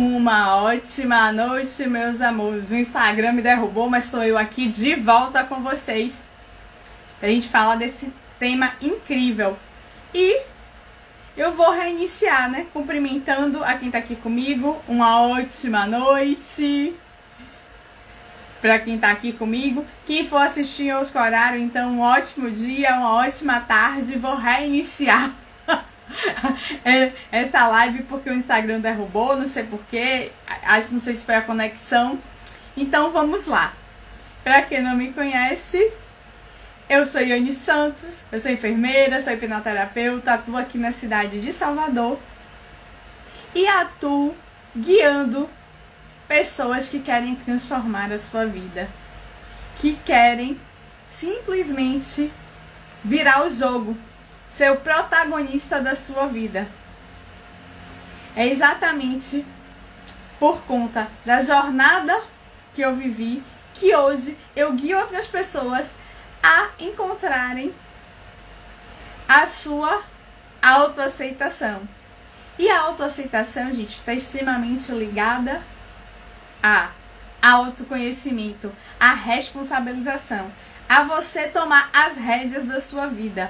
Uma ótima noite, meus amores. O Instagram me derrubou, mas sou eu aqui de volta com vocês pra gente falar desse tema incrível. E eu vou reiniciar, né? Cumprimentando a quem tá aqui comigo. Uma ótima noite pra quem tá aqui comigo. Quem for assistir em outro horário, então um ótimo dia, uma ótima tarde. Vou reiniciar essa live porque o Instagram derrubou, não sei porquê, não sei se foi a conexão. Então vamos lá. Pra quem não me conhece, eu sou Iane Santos, eu sou enfermeira, sou hipnoterapeuta, atuo aqui na cidade de Salvador e atuo guiando pessoas que querem transformar a sua vida, que querem simplesmente virar o jogo, ser o protagonista da sua vida. É exatamente por conta da jornada que eu vivi que hoje eu guio outras pessoas a encontrarem a sua autoaceitação. E a autoaceitação, gente, está extremamente ligada a autoconhecimento, a responsabilização, a você tomar as rédeas da sua vida.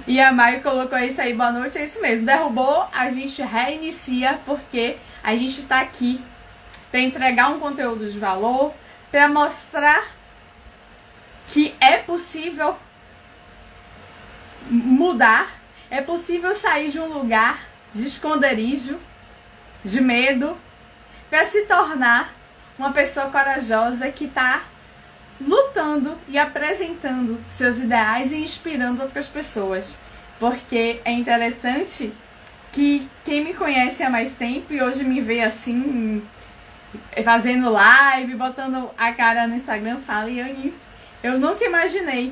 E a Mai colocou isso aí, boa noite, é isso mesmo. Derrubou, a gente reinicia porque a gente tá aqui para entregar um conteúdo de valor, para mostrar que é possível mudar, é possível sair de um lugar de esconderijo, de medo, para se tornar uma pessoa corajosa que tá lutando e apresentando seus ideais e inspirando outras pessoas. Porque é interessante que quem me conhece há mais tempo e hoje me vê assim, fazendo live, botando a cara no Instagram, fala: Iane, eu nunca imaginei,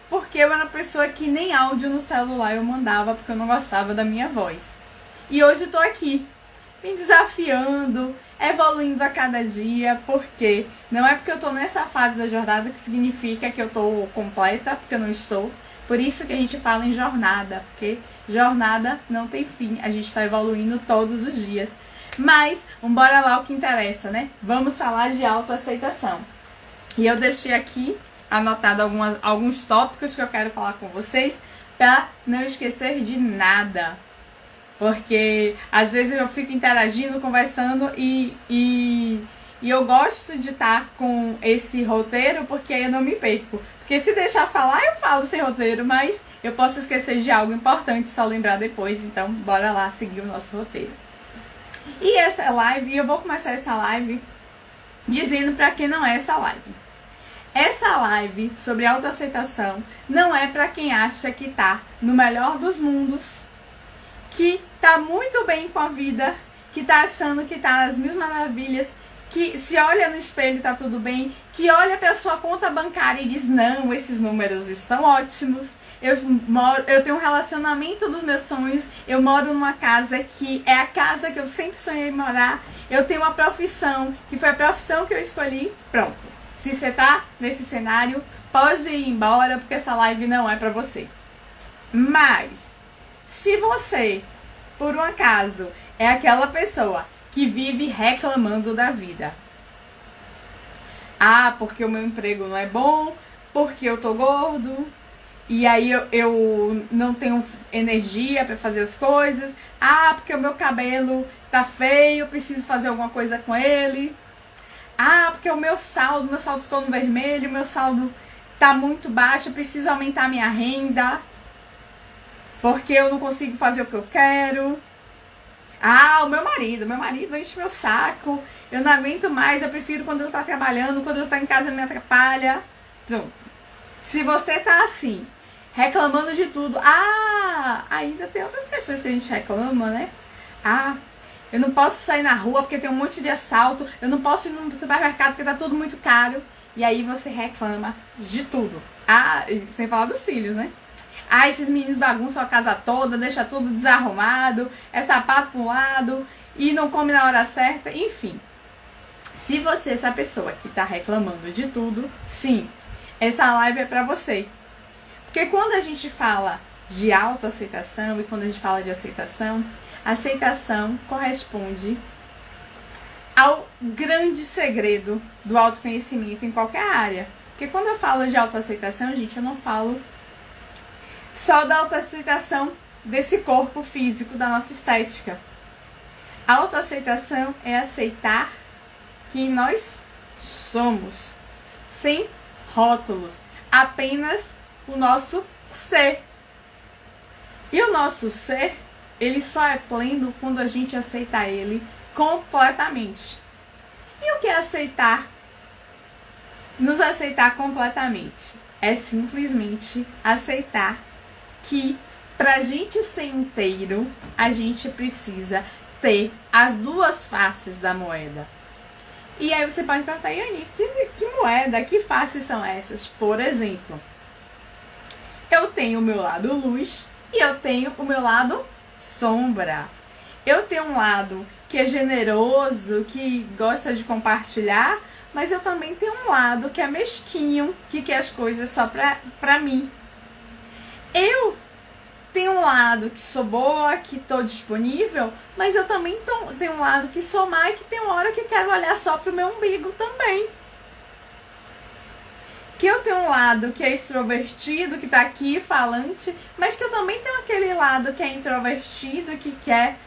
porque eu era uma pessoa que nem áudio no celular eu mandava, porque eu não gostava da minha voz. E hoje eu tô aqui, me desafiando, evoluindo a cada dia, porque não é porque eu tô nessa fase da jornada que significa que eu tô completa, porque eu não estou. Por isso que a gente fala em jornada, porque jornada não tem fim, a gente tá evoluindo todos os dias. Mas, bora lá o que interessa, né? Vamos falar de autoaceitação. E eu deixei aqui anotado alguns tópicos que eu quero falar com vocês, pra não esquecer de nada. Porque às vezes eu fico interagindo, conversando e eu gosto de estar com esse roteiro porque aí eu não me perco. Porque se deixar falar, eu falo sem roteiro, mas eu posso esquecer de algo importante, só lembrar depois. Então, bora lá seguir o nosso roteiro. E essa live, eu vou começar essa live dizendo pra quem não é essa live. Essa live sobre autoaceitação não é pra quem acha que tá no melhor dos mundos, que tá muito bem com a vida, que tá achando que tá nas mil maravilhas, que se olha no espelho e tá tudo bem, que olha pra sua conta bancária e diz: não, esses números estão ótimos, eu tenho um relacionamento dos meus sonhos, eu moro numa casa que é a casa que eu sempre sonhei morar, eu tenho uma profissão, que foi a profissão que eu escolhi. Pronto. Se você tá nesse cenário, pode ir embora, porque essa live não é pra você. Mas se você, por um acaso, é aquela pessoa que vive reclamando da vida. Ah, porque o meu emprego não é bom, porque eu tô gordo, e aí eu não tenho energia pra fazer as coisas. Ah, porque o meu cabelo tá feio, eu preciso fazer alguma coisa com ele. Ah, porque o meu saldo ficou no vermelho, meu saldo tá muito baixo, eu preciso aumentar minha renda, porque eu não consigo fazer o que eu quero. Ah, o meu marido enche meu saco, eu não aguento mais, eu prefiro quando ele tá trabalhando, quando ele tá em casa ele me atrapalha. Pronto. Se você tá assim, reclamando de tudo, ainda tem outras questões que a gente reclama, né? Eu não posso sair na rua porque tem um monte de assalto, eu não posso ir no supermercado porque tá tudo muito caro. E aí você reclama de tudo. Sem falar dos filhos, né? Esses meninos bagunçam a casa toda, deixa tudo desarrumado, é sapato pra um lado e não come na hora certa, enfim. Se você é essa pessoa que tá reclamando de tudo, sim, essa live é pra você. Porque quando a gente fala de autoaceitação e quando a gente fala de aceitação, Aceitação corresponde ao grande segredo do autoconhecimento em qualquer área. Porque quando eu falo de autoaceitação, gente, eu não falo só da autoaceitação desse corpo físico, da nossa estética. A autoaceitação é aceitar quem nós somos, sem rótulos, apenas o nosso ser. E o nosso ser, ele só é pleno quando a gente aceita ele completamente. E o que é aceitar? Nos aceitar completamente é simplesmente aceitar que pra gente ser inteiro, a gente precisa ter as duas faces da moeda. E aí você pode perguntar, Yane, que moeda, que faces são essas? Por exemplo, eu tenho o meu lado luz e eu tenho o meu lado sombra. Eu tenho um lado que é generoso, que gosta de compartilhar, mas eu também tenho um lado que é mesquinho, que quer as coisas só pra mim. Eu tenho um lado que sou boa, que tô disponível, mas eu também tenho um lado que sou má e que tem uma hora que quero olhar só pro meu umbigo também. Que eu tenho um lado que é extrovertido, que tá aqui falante, mas que eu também tenho aquele lado que é introvertido, que quer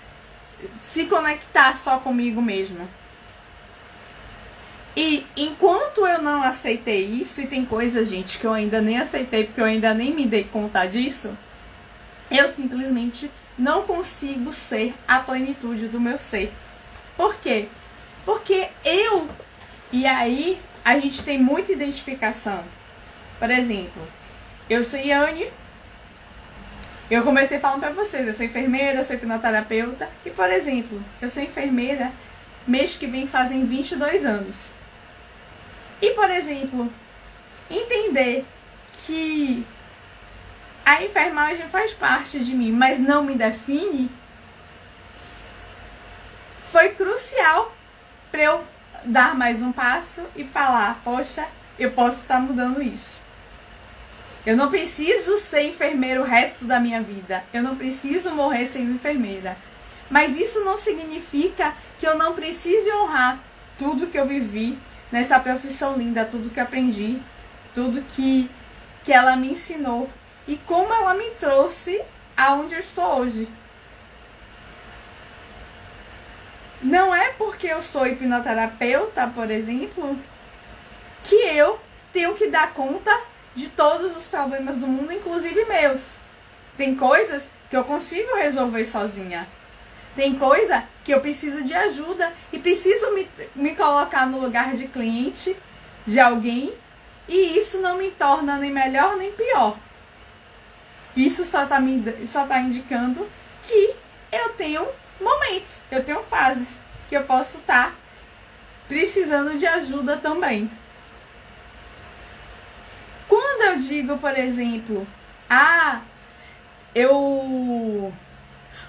se conectar só comigo mesmo. E enquanto eu não aceitei isso, e tem coisas, gente, que eu ainda nem aceitei, porque eu ainda nem me dei conta disso, eu simplesmente não consigo ser a plenitude do meu ser. Por quê? Porque e aí a gente tem muita identificação. Por exemplo, eu sou Yane, eu comecei falando pra vocês, eu sou enfermeira, eu sou hipnoterapeuta, e por exemplo, eu sou enfermeira, mês que vem fazem 22 anos. E por exemplo, entender que a enfermagem faz parte de mim, mas não me define, foi crucial para eu dar mais um passo e falar, poxa, eu posso estar mudando isso. Eu não preciso ser enfermeira o resto da minha vida. Eu não preciso morrer sendo enfermeira. Mas isso não significa que eu não precise honrar tudo que eu vivi nessa profissão linda, tudo que aprendi, tudo que ela me ensinou. E como ela me trouxe aonde eu estou hoje. Não é porque eu sou hipnoterapeuta, por exemplo, que eu tenho que dar conta de todos os problemas do mundo, inclusive meus. Tem coisas que eu consigo resolver sozinha. Tem coisa que eu preciso de ajuda e preciso me colocar no lugar de cliente de alguém, e isso não me torna nem melhor nem pior. Isso só tá indicando que eu tenho momentos, eu tenho fases que eu posso estar precisando de ajuda também. Quando eu digo, por exemplo,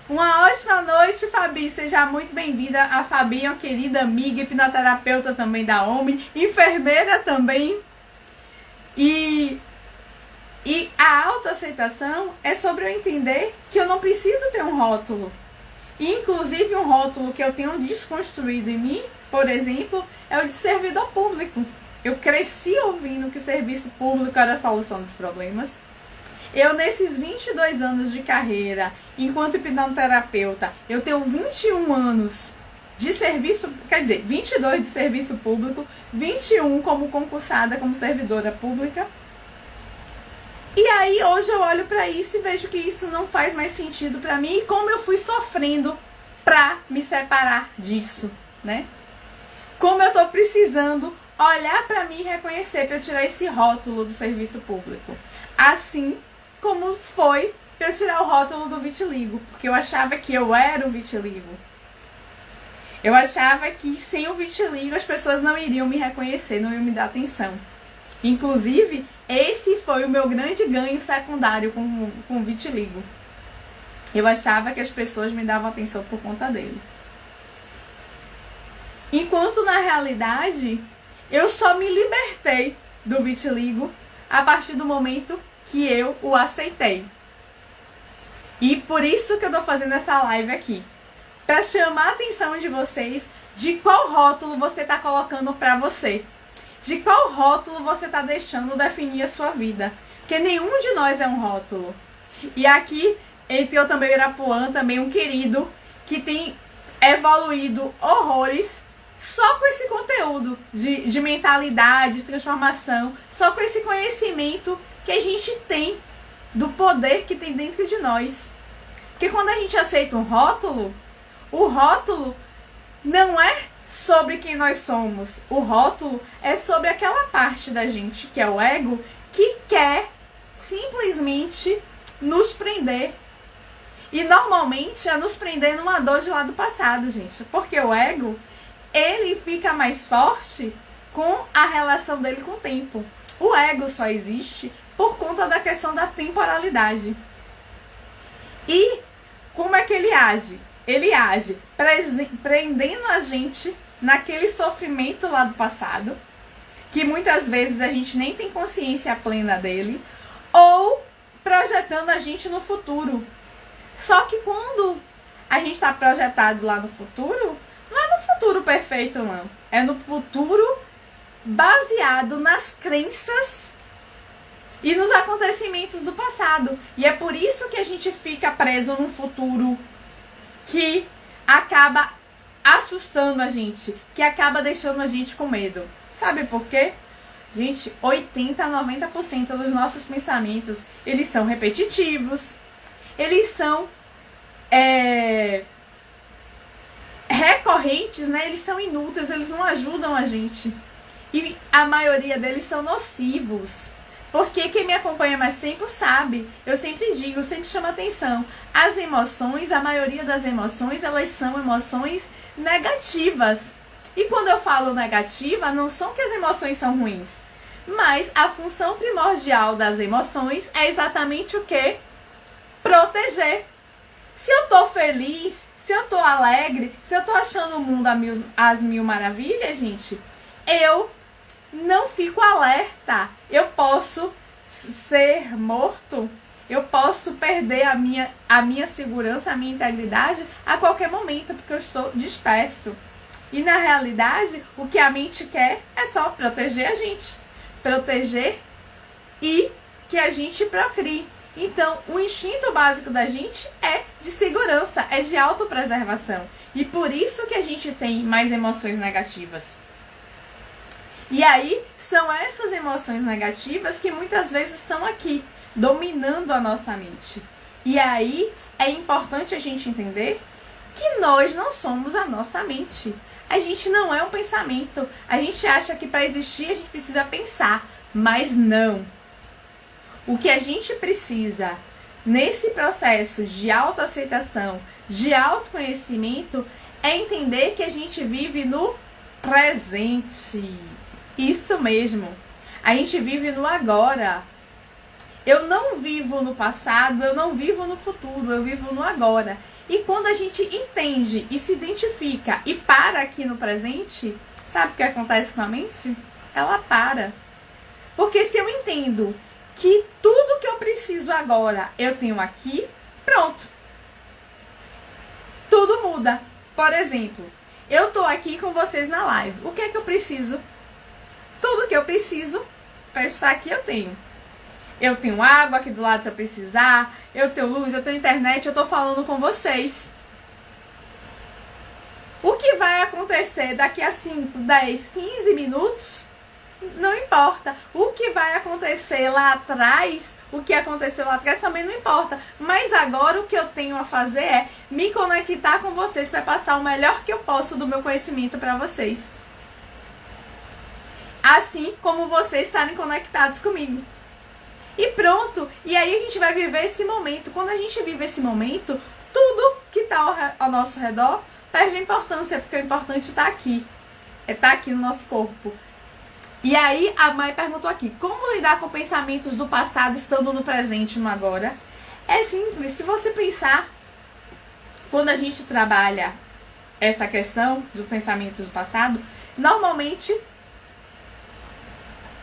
uma ótima noite, Fabi, seja muito bem-vinda. A Fabi é uma querida amiga, hipnoterapeuta também da OMI, enfermeira também. E a autoaceitação é sobre eu entender que eu não preciso ter um rótulo. E, inclusive, um rótulo que eu tenho desconstruído em mim, por exemplo, é o de servidor público. Eu cresci ouvindo que o serviço público era a solução dos problemas. Eu, nesses 22 anos de carreira, enquanto hipnoterapeuta, eu tenho 21 anos de serviço, quer dizer, 22 de serviço público, 21 como concursada, como servidora pública. E aí hoje eu olho pra isso e vejo que isso não faz mais sentido pra mim, e como eu fui sofrendo pra me separar disso, né? Como eu tô precisando olhar pra mim e reconhecer pra eu tirar esse rótulo do serviço público. Assim como foi pra eu tirar o rótulo do vitiligo, porque eu achava que eu era o vitiligo. Eu achava que sem o vitiligo as pessoas não iriam me reconhecer, não iam me dar atenção. Inclusive, esse foi o meu grande ganho secundário com o vitiligo. Eu achava que as pessoas me davam atenção por conta dele. Enquanto, na realidade, eu só me libertei do vitiligo a partir do momento que eu o aceitei. E por isso que eu tô fazendo essa live aqui. para chamar a atenção de vocês de qual rótulo você está colocando para você. De qual rótulo você está deixando definir a sua vida. Porque nenhum de nós é um rótulo. E aqui, entrou também o Irapuã, também um querido, que tem evoluído horrores só com esse conteúdo de mentalidade, de transformação, só com esse conhecimento que a gente tem do poder que tem dentro de nós. Porque quando a gente aceita um rótulo, o rótulo não é sobre quem nós somos. O rótulo é sobre aquela parte da gente, que é o ego, que quer simplesmente nos prender. E normalmente é nos prender numa dor de lá do passado, gente. Porque o ego, ele fica mais forte com a relação dele com o tempo. O ego só existe por conta da questão da temporalidade. E como é que ele age? Ele age prendendo a gente naquele sofrimento lá do passado, que muitas vezes a gente nem tem consciência plena dele, ou projetando a gente no futuro. Só que quando a gente está projetado lá no futuro, não é no futuro perfeito, não. É no futuro baseado nas crenças e nos acontecimentos do passado. E é por isso que a gente fica preso num futuro que acaba assustando a gente, que acaba deixando a gente com medo. Sabe por quê? Gente, 80 a 90% dos nossos pensamentos, eles são repetitivos, eles são recorrentes, né? Eles são inúteis, eles não ajudam a gente. E a maioria deles são nocivos. Porque quem me acompanha mais tempo sabe, eu sempre digo, sempre chamo atenção. As emoções, a maioria das emoções, elas são emoções negativas. E quando eu falo negativa, não são que as emoções são ruins. Mas a função primordial das emoções é exatamente o quê? Proteger. Se eu tô feliz, se eu tô alegre, se eu tô achando o mundo às mil maravilhas, gente, eu não fico alerta. Eu posso ser morto, eu posso perder a minha segurança, a minha integridade a qualquer momento, porque eu estou disperso. E na realidade, o que a mente quer é só proteger a gente. Proteger e que a gente procrie. Então, o instinto básico da gente é de segurança, é de autopreservação. E por isso que a gente tem mais emoções negativas. E aí, são essas emoções negativas que muitas vezes estão aqui, dominando a nossa mente. E aí, é importante a gente entender que nós não somos a nossa mente. A gente não é um pensamento. A gente acha que para existir a gente precisa pensar, mas não. O que a gente precisa nesse processo de autoaceitação, de autoconhecimento, é entender que a gente vive no presente. Isso mesmo. A gente vive no agora. Eu não vivo no passado, eu não vivo no futuro, eu vivo no agora. E quando a gente entende e se identifica e para aqui no presente, sabe o que acontece com a mente? Ela para. Porque se eu entendo que tudo que eu preciso agora eu tenho aqui, pronto. Tudo muda. Por exemplo, eu tô aqui com vocês na live. O que é que eu preciso? Tudo que eu preciso para estar aqui eu tenho. Eu tenho água aqui do lado se eu precisar, eu tenho luz, eu tenho internet, eu tô falando com vocês. O que vai acontecer daqui a 5, 10, 15 minutos, não importa. O que vai acontecer lá atrás, o que aconteceu lá atrás também não importa. Mas agora o que eu tenho a fazer é me conectar com vocês para passar o melhor que eu posso do meu conhecimento para vocês. Assim como vocês estarem conectados comigo. E pronto, e aí a gente vai viver esse momento. Quando a gente vive esse momento, tudo que está ao nosso redor perde importância, porque o importante está aqui. Está aqui no nosso corpo. E aí a Mai perguntou aqui, como lidar com pensamentos do passado estando no presente, no agora? É simples, se você pensar, quando a gente trabalha essa questão dos pensamentos do passado, normalmente...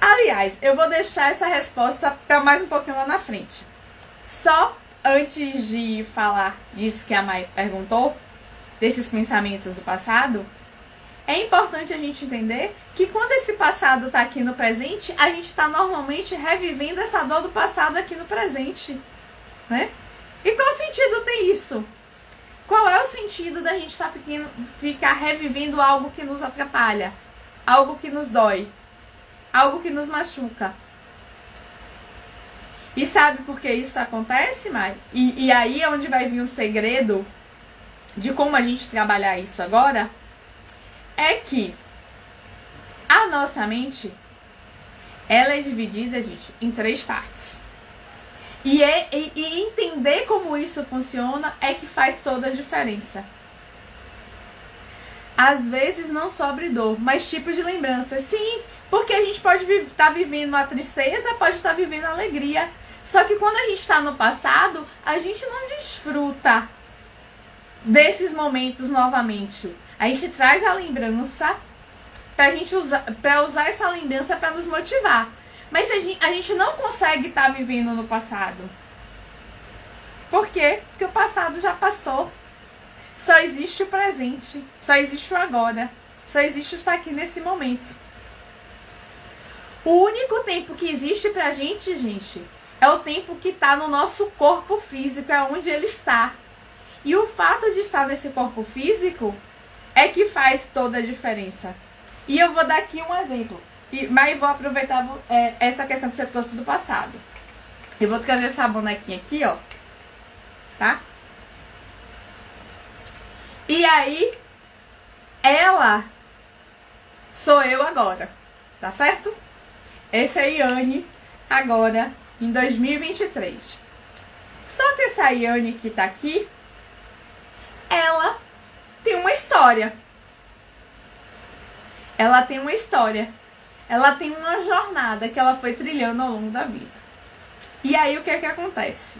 Aliás, eu vou deixar essa resposta para mais um pouquinho lá na frente. Só antes de falar disso que a Mai perguntou, desses pensamentos do passado, é importante a gente entender que quando esse passado está aqui no presente, a gente está normalmente revivendo essa dor do passado aqui no presente, né? E qual sentido tem isso? Qual é o sentido da gente ficar revivendo algo que nos atrapalha? Algo que nos dói? Algo que nos machuca? E sabe por que isso acontece, Mai? E aí é onde vai vir o segredo de como a gente trabalhar isso agora. É que a nossa mente, ela é dividida, gente, em 3 partes. E entender como isso funciona é que faz toda a diferença. Às vezes não sobre dor, mas tipos de lembrança. Sim, porque a gente pode estar vivendo uma tristeza, pode estar vivendo alegria. Só que quando a gente está no passado, a gente não desfruta desses momentos novamente. A gente traz a lembrança para usar essa lembrança para nos motivar. Mas a gente não consegue estar vivendo no passado. Por quê? Porque o passado já passou. Só existe o presente. Só existe o agora. Só existe estar aqui nesse momento. O único tempo que existe pra gente, é o tempo que está no nosso corpo físico, é onde ele está. E o fato de estar nesse corpo físico é que faz toda a diferença. E eu vou dar aqui um exemplo. Mas vou aproveitar essa questão que você trouxe do passado. Eu vou trazer essa bonequinha aqui, ó. Tá? E aí, ela sou eu agora. Tá certo? Essa é a Iane agora, em 2023. Só que essa Iane que tá aqui, ela tem uma história. Ela tem uma história. Ela tem uma jornada que ela foi trilhando ao longo da vida. E aí o que é que acontece?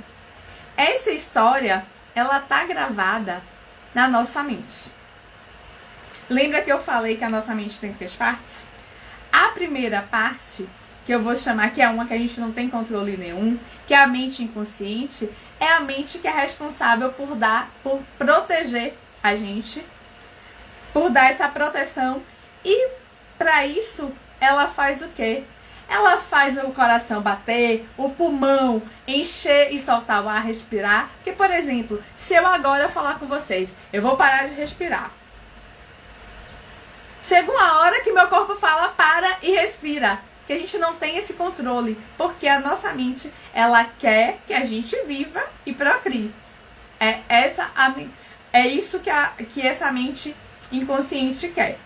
Essa história, ela tá gravada na nossa mente. Lembra que eu falei que a nossa mente tem 3 partes? A primeira parte, que eu vou chamar, que é uma que a gente não tem controle nenhum, que é a mente inconsciente, é a mente que é responsável por proteger a gente, por dar essa proteção. E para isso, ela faz o quê? Ela faz o coração bater, o pulmão encher e soltar o ar, respirar. Porque, por exemplo, se eu agora falar com vocês, eu vou parar de respirar. Chega uma hora que meu corpo fala, para e respira. Que a gente não tem esse controle. Porque a nossa mente, ela quer que a gente viva e procrie. É isso que essa mente inconsciente quer.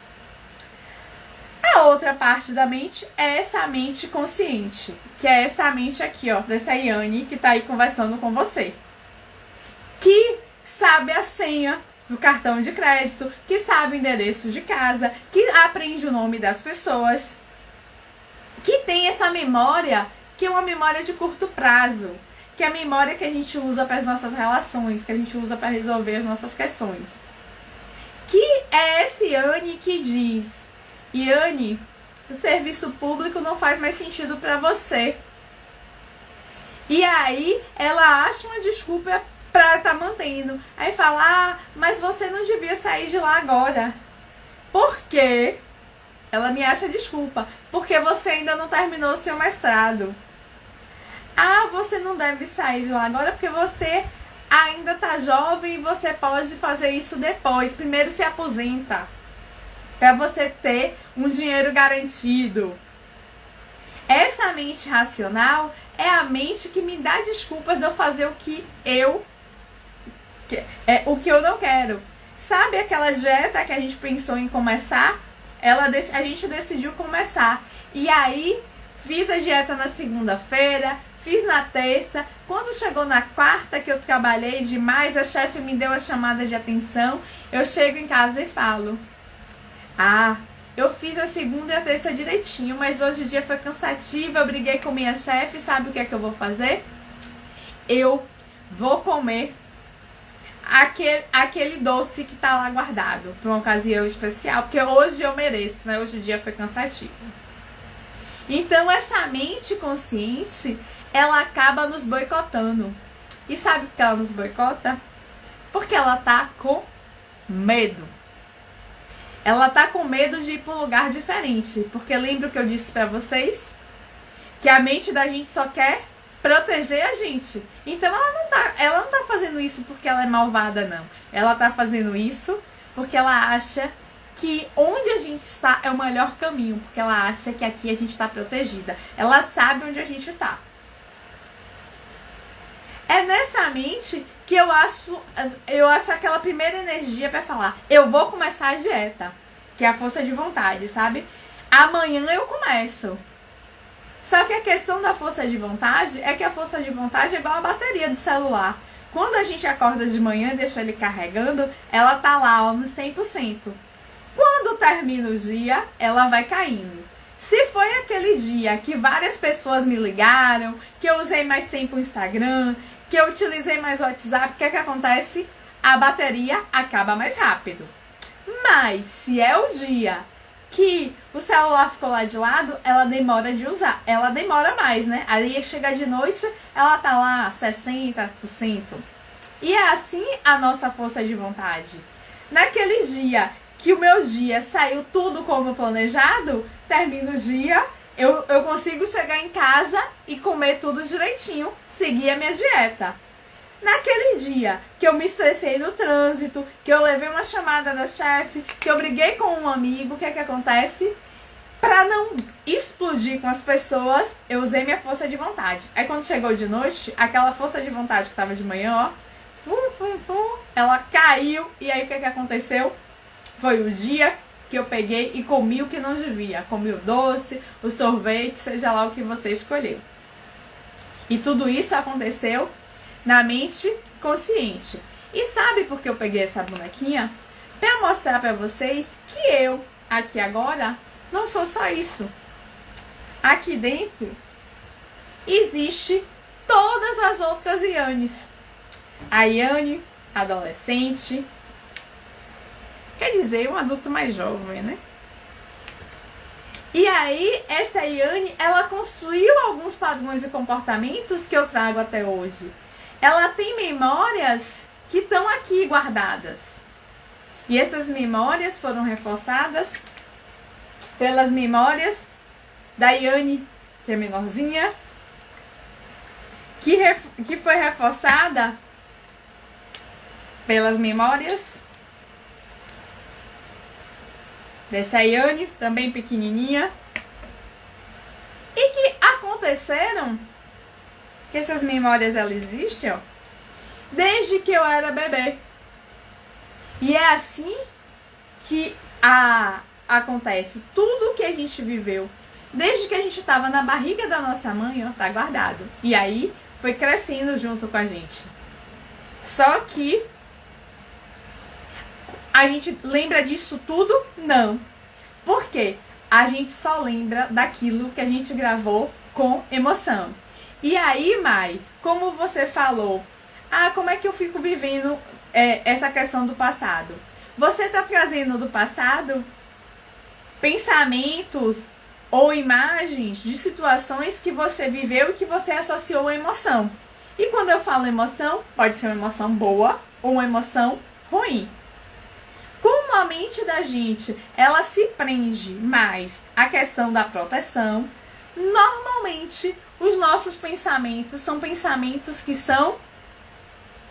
A outra parte da mente é essa mente consciente, que é essa mente aqui, ó, dessa Iane que tá aí conversando com você. Que sabe a senha do cartão de crédito, que sabe o endereço de casa, que aprende o nome das pessoas, que tem essa memória, que é uma memória de curto prazo, que é a memória que a gente usa para as nossas relações, que a gente usa para resolver as nossas questões. Que é essa Iane que diz: Iane, o serviço público não faz mais sentido para você. E aí, ela acha uma desculpa para estar mantendo. Aí fala, mas você não devia sair de lá agora. Por quê? Ela me acha desculpa. Porque você ainda não terminou o seu mestrado. Você não deve sair de lá agora porque você ainda tá jovem e você pode fazer isso depois. Primeiro se aposenta. Para você ter um dinheiro garantido. Essa mente racional é a mente que me dá desculpas de eu fazer o que eu não quero. Sabe aquela dieta que a gente pensou em começar? A gente decidiu começar. E aí, fiz a dieta na segunda-feira, fiz na terça. Quando chegou na quarta, que eu trabalhei demais, a chefe me deu a chamada de atenção. Eu chego em casa e falo: eu fiz a segunda e a terça direitinho, mas hoje o dia foi cansativo, eu briguei com minha chefe, sabe o que é que eu vou fazer? Eu vou comer aquele doce que tá lá guardado para uma ocasião especial, porque hoje eu mereço, né? Hoje o dia foi cansativo. Então essa mente consciente, ela acaba nos boicotando. E sabe por que ela nos boicota? Porque ela tá com Medo. Ela tá com medo de ir para um lugar diferente, porque lembra o que eu disse para vocês? Que a mente da gente só quer proteger a gente. Então ela não tá fazendo isso porque ela é malvada, não. Ela tá fazendo isso porque ela acha que onde a gente está é o melhor caminho, porque ela acha que aqui a gente está protegida. Ela sabe onde a gente está. É nessa mente que eu acho aquela primeira energia para falar, eu vou começar a dieta, que é a força de vontade, sabe? Amanhã eu começo. Só que a questão da força de vontade é que a força de vontade é igual a bateria do celular. Quando a gente acorda de manhã e deixa ele carregando, ela tá lá, ó, no 100%. Quando termina o dia, ela vai caindo. Se foi aquele dia que várias pessoas me ligaram, que eu usei mais tempo o Instagram, que eu utilizei mais o WhatsApp, o que é que acontece? A bateria acaba mais rápido. Mas se é o dia que o celular ficou lá de lado, ela demora de usar. Ela demora mais, né? Aí chega de noite, ela tá lá 60%. E é assim a nossa força de vontade. Naquele dia que o meu dia saiu tudo como planejado, termina o dia, eu consigo chegar em casa e comer tudo direitinho, seguir a minha dieta. Naquele dia que eu me estressei no trânsito, que eu levei uma chamada da chefe, que eu briguei com um amigo, o que é que acontece? Pra não explodir com as pessoas, eu usei minha força de vontade. Aí quando chegou de noite, aquela força de vontade que tava de manhã, ó, ela caiu. E aí o que é que aconteceu? Foi o dia que eu peguei e comi o que não devia. Comi o doce, o sorvete, seja lá o que você escolheu. E tudo isso aconteceu na mente consciente. E sabe por que eu peguei essa bonequinha? Para mostrar para vocês que eu, aqui agora, não sou só isso. Aqui dentro existe todas as outras Yanes. A Yane adolescente, quer dizer, um adulto mais jovem, né? E aí, essa Yane, ela construiu alguns padrões e comportamentos que eu trago até hoje. Ela tem memórias que estão aqui guardadas. E essas memórias foram reforçadas pelas memórias da Yane, que é menorzinha, que foi reforçada pelas memórias dessa Yane, também pequenininha, e que aconteceram, que essas memórias elas existem, ó, desde que eu era bebê. E é assim que acontece. Tudo que a gente viveu, desde que a gente estava na barriga da nossa mãe, ó, tá guardado. E aí foi crescendo junto com a gente. Só que a gente lembra disso tudo? Não. Por quê? A gente só lembra daquilo que a gente gravou com emoção. E aí, Mai, como você falou, como é que eu fico vivendo essa questão do passado? Você está trazendo do passado pensamentos ou imagens de situações que você viveu e que você associou a emoção. E quando eu falo emoção, pode ser uma emoção boa ou uma emoção ruim. Como a mente da gente, ela se prende mais à questão da proteção, normalmente os nossos pensamentos são pensamentos que são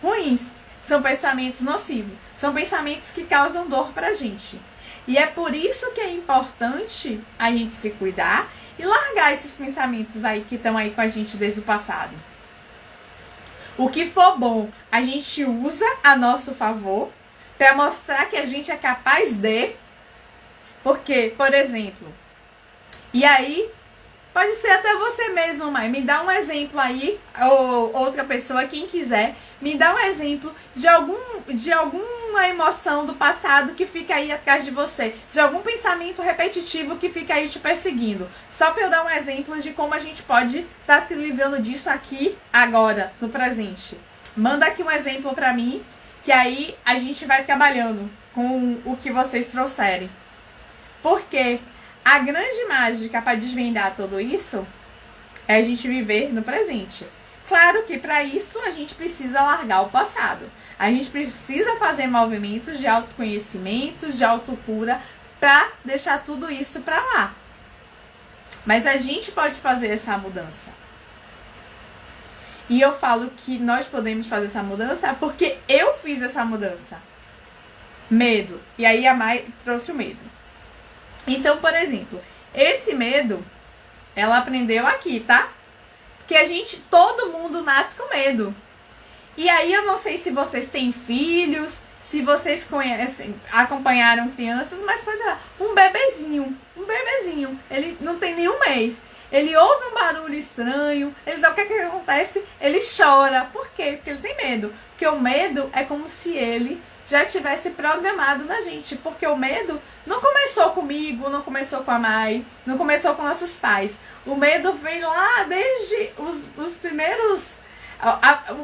ruins, são pensamentos nocivos, são pensamentos que causam dor pra gente. E é por isso que é importante a gente se cuidar e largar esses pensamentos aí que estão aí com a gente desde o passado. O que for bom, a gente usa a nosso favor para mostrar que a gente é capaz de. Porque, por exemplo, e aí, pode ser até você mesmo, mãe, me dá um exemplo aí, ou outra pessoa, quem quiser, me dá um exemplo de alguma emoção do passado que fica aí atrás de você, de algum pensamento repetitivo que fica aí te perseguindo. Só para eu dar um exemplo de como a gente pode estar se livrando disso aqui, agora, no presente. Manda aqui um exemplo para mim, que aí a gente vai trabalhando com o que vocês trouxerem. Porque a grande mágica para desvendar tudo isso é a gente viver no presente. Claro que para isso a gente precisa largar o passado. A gente precisa fazer movimentos de autoconhecimento, de autocura, para deixar tudo isso para lá. Mas a gente pode fazer essa mudança. E eu falo que nós podemos fazer essa mudança porque eu fiz essa mudança. Medo. E aí a Mai trouxe o medo. Então, por exemplo, esse medo, ela aprendeu aqui, tá? Porque todo mundo nasce com medo. E aí eu não sei se vocês têm filhos, se vocês conhecem, acompanharam crianças, mas pode lá, um bebezinho, ele não tem nenhum mês. Ele ouve um barulho estranho, ele sabe o que acontece? Ele chora. Por quê? Porque ele tem medo. Porque o medo é como se ele já tivesse programado na gente. Porque o medo não começou comigo, não começou com a Mai, não começou com nossos pais. O medo vem lá desde os primeiros...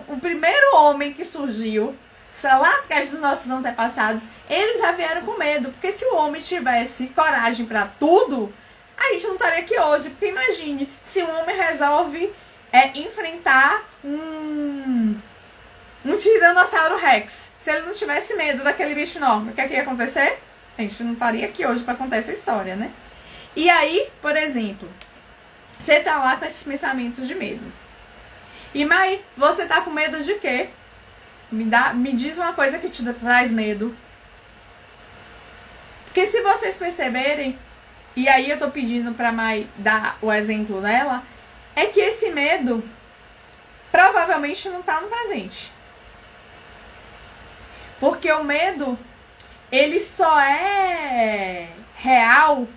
O primeiro homem que surgiu, lá atrás dos nossos antepassados, eles já vieram com medo. Porque se o homem tivesse coragem para tudo, a gente não estaria aqui hoje. Porque imagine, se um homem resolve enfrentar um Tiranossauro Rex. Se ele não tivesse medo daquele bicho enorme, o que ia acontecer? A gente não estaria aqui hoje para contar essa história, né? E aí, por exemplo, você tá lá com esses pensamentos de medo. E Mai, você tá com medo de quê? Me diz uma coisa que te traz medo. Porque se vocês perceberem, e aí eu tô pedindo pra Mai dar o exemplo dela, é que esse medo provavelmente não tá no presente. Porque o medo, ele só é real,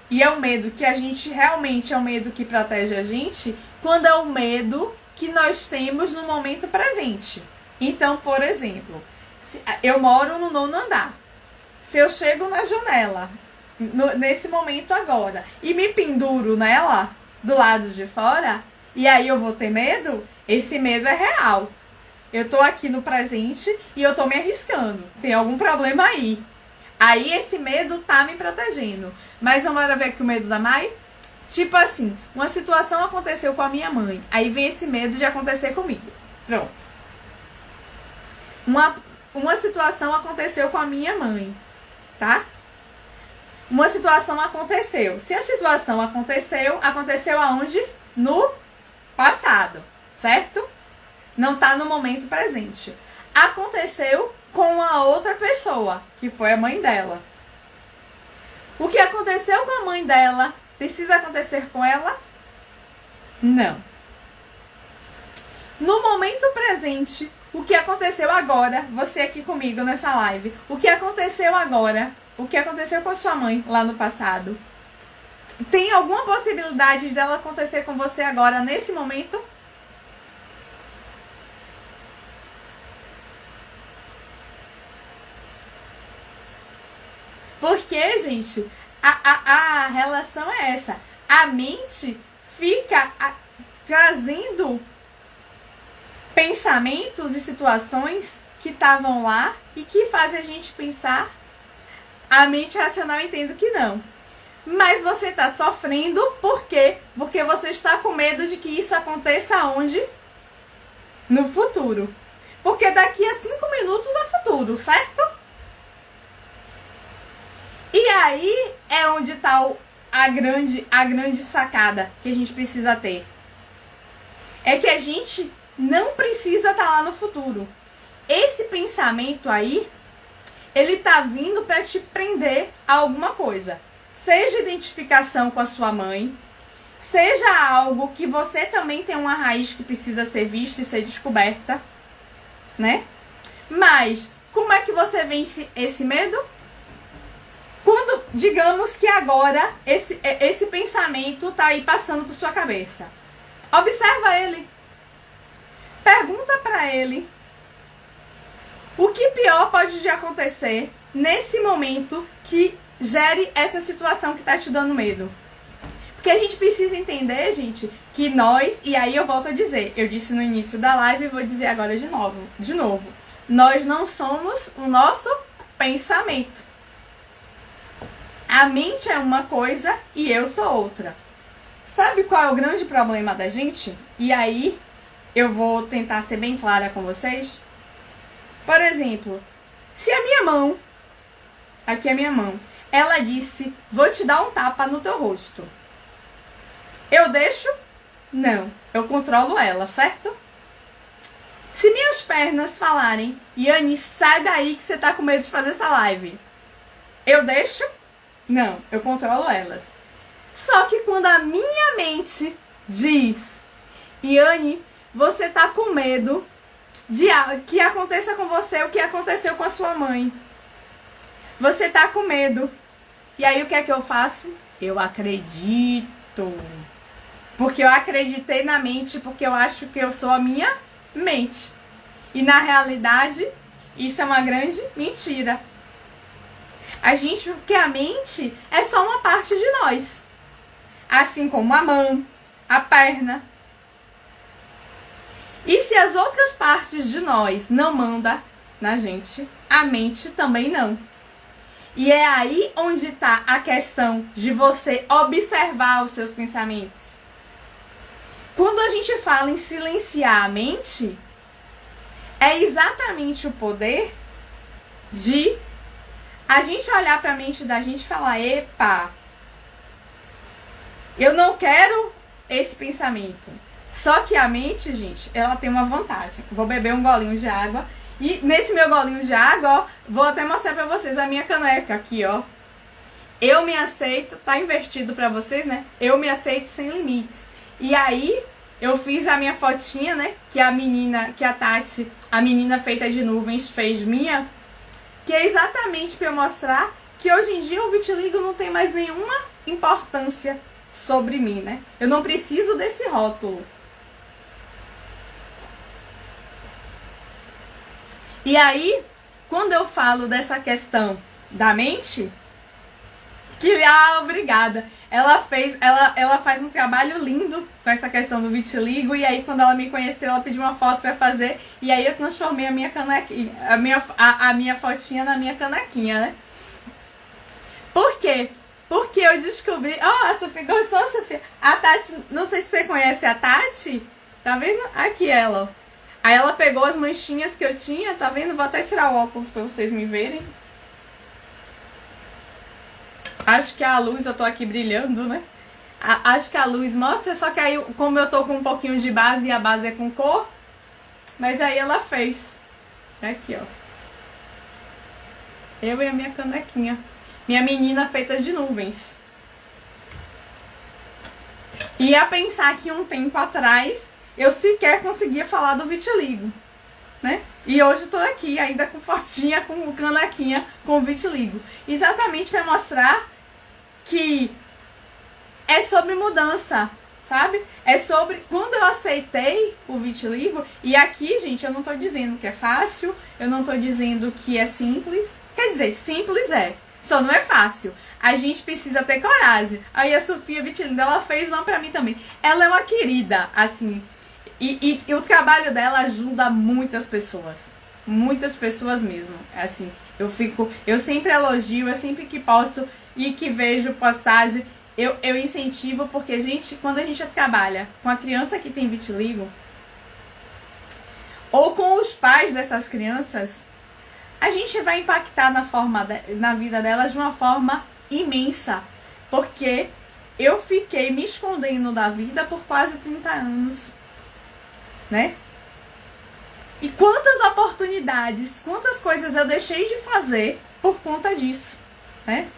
e é um medo que a gente realmente é um medo que protege a gente, quando é o medo que nós temos no momento presente. Então, por exemplo, eu moro no 9º andar. Se eu chego na janela, nesse momento agora, e me penduro nela, do lado de fora, e aí eu vou ter medo, esse medo é real. Eu tô aqui no presente e eu tô me arriscando. Tem algum problema aí. Aí esse medo tá me protegendo. Mas vamos ver aqui o medo da Mai? Tipo assim, uma situação aconteceu com a minha mãe. Aí vem esse medo de acontecer comigo. Pronto. Uma situação aconteceu com a minha mãe. Tá? Uma situação aconteceu. Se a situação aconteceu aonde? No passado. Certo? Não tá no momento presente. Aconteceu com a outra pessoa, que foi a mãe dela. O que aconteceu com a mãe dela precisa acontecer com ela? Não. No momento presente, o que aconteceu agora, você aqui comigo nessa live, o que aconteceu agora, o que aconteceu com a sua mãe lá no passado, tem alguma possibilidade dela acontecer com você agora, nesse momento? Porque, gente, a relação é essa. A mente fica trazendo pensamentos e situações que estavam lá e que fazem a gente pensar. A mente racional entende que não. Mas você está sofrendo por quê? Porque você está com medo de que isso aconteça onde? No futuro. Porque daqui a 5 minutos é futuro, certo? E aí é onde está a grande sacada que a gente precisa ter. É que a gente não precisa estar lá no futuro. Esse pensamento aí, ele tá vindo para te prender a alguma coisa. Seja identificação com a sua mãe, seja algo que você também tem uma raiz que precisa ser vista e ser descoberta, né? Mas, como é que você vence esse medo? Quando, digamos que agora, esse pensamento tá aí passando por sua cabeça. Observa ele. Pergunta pra ele o que pior pode acontecer nesse momento que gere essa situação que tá te dando medo. Porque a gente precisa entender, gente, que nós, e aí eu volto a dizer, eu disse no início da live e vou dizer agora de novo. Nós não somos o nosso pensamento. A mente é uma coisa e eu sou outra. Sabe qual é o grande problema da gente? E aí eu vou tentar ser bem clara com vocês. Por exemplo, se a minha mão, aqui é a minha mão, ela disse, vou te dar um tapa no teu rosto. Eu deixo? Não. Eu controlo ela, certo? Se minhas pernas falarem, Yane, sai daí que você tá com medo de fazer essa live. Eu deixo? Não. Eu controlo elas. Só que quando a minha mente diz, Yane, você tá com medo de que aconteça com você o que aconteceu com a sua mãe. Você tá com medo. E aí o que é que eu faço? Eu acredito. Porque eu acreditei na mente, porque eu acho que eu sou a minha mente. E na realidade, isso é uma grande mentira. Porque a mente é só uma parte de nós. Assim como a mão, a perna. E se as outras partes de nós não mandam na gente, a mente também não. E é aí onde está a questão de você observar os seus pensamentos. Quando a gente fala em silenciar a mente, é exatamente o poder de a gente olhar para a mente da gente e falar, epa, eu não quero esse pensamento. Só que a mente, gente, ela tem uma vantagem. Vou beber um golinho de água. E nesse meu golinho de água, ó, vou até mostrar pra vocês a minha caneca aqui, ó. Eu me aceito, tá invertido pra vocês, né? Eu me aceito sem limites. E aí, eu fiz a minha fotinha, né? Que a Tati, a menina feita de nuvens, fez minha. Que é exatamente pra eu mostrar que hoje em dia o vitiligo não tem mais nenhuma importância sobre mim, né? Eu não preciso desse rótulo. E aí, quando eu falo dessa questão da mente, obrigada. Ela faz um trabalho lindo com essa questão do vitiligo. E aí, quando ela me conheceu, ela pediu uma foto pra fazer. E aí, eu transformei a minha canequinha, a minha fotinha na minha canequinha, né? Por quê? Porque eu descobri... Ó, a Sofia gostou, Sofia? A Tati, não sei se você conhece a Tati. Tá vendo? Aqui ela, ó. Aí ela pegou as manchinhas que eu tinha, tá vendo? Vou até tirar o óculos pra vocês me verem. Acho que a luz, eu tô aqui brilhando, né? Acho que a luz mostra, só que aí, como eu tô com um pouquinho de base e a base é com cor, mas aí ela fez. Aqui, ó. Eu e a minha canequinha. Minha menina feita de nuvens. E a pensar que um tempo atrás eu sequer conseguia falar do vitiligo, né? E hoje eu tô aqui ainda com fotinha, com canequinha com vitiligo. Exatamente para mostrar que é sobre mudança, sabe? É sobre quando eu aceitei o vitiligo. E aqui, gente, eu não tô dizendo que é fácil, eu não tô dizendo que é simples. Quer dizer, simples é, só não é fácil. A gente precisa ter coragem. Aí a Sofia Vitiligo, ela fez uma pra mim também. Ela é uma querida, assim. E o trabalho dela ajuda muitas pessoas. Muitas pessoas mesmo. Assim, eu sempre elogio, eu sempre que posso e que vejo postagem, eu incentivo, porque, gente, quando a gente trabalha com a criança que tem vitiligo, ou com os pais dessas crianças, a gente vai impactar na vida delas de uma forma imensa. Porque eu fiquei me escondendo da vida por quase 30 anos. Né? E quantas oportunidades, quantas coisas eu deixei de fazer por conta disso, né?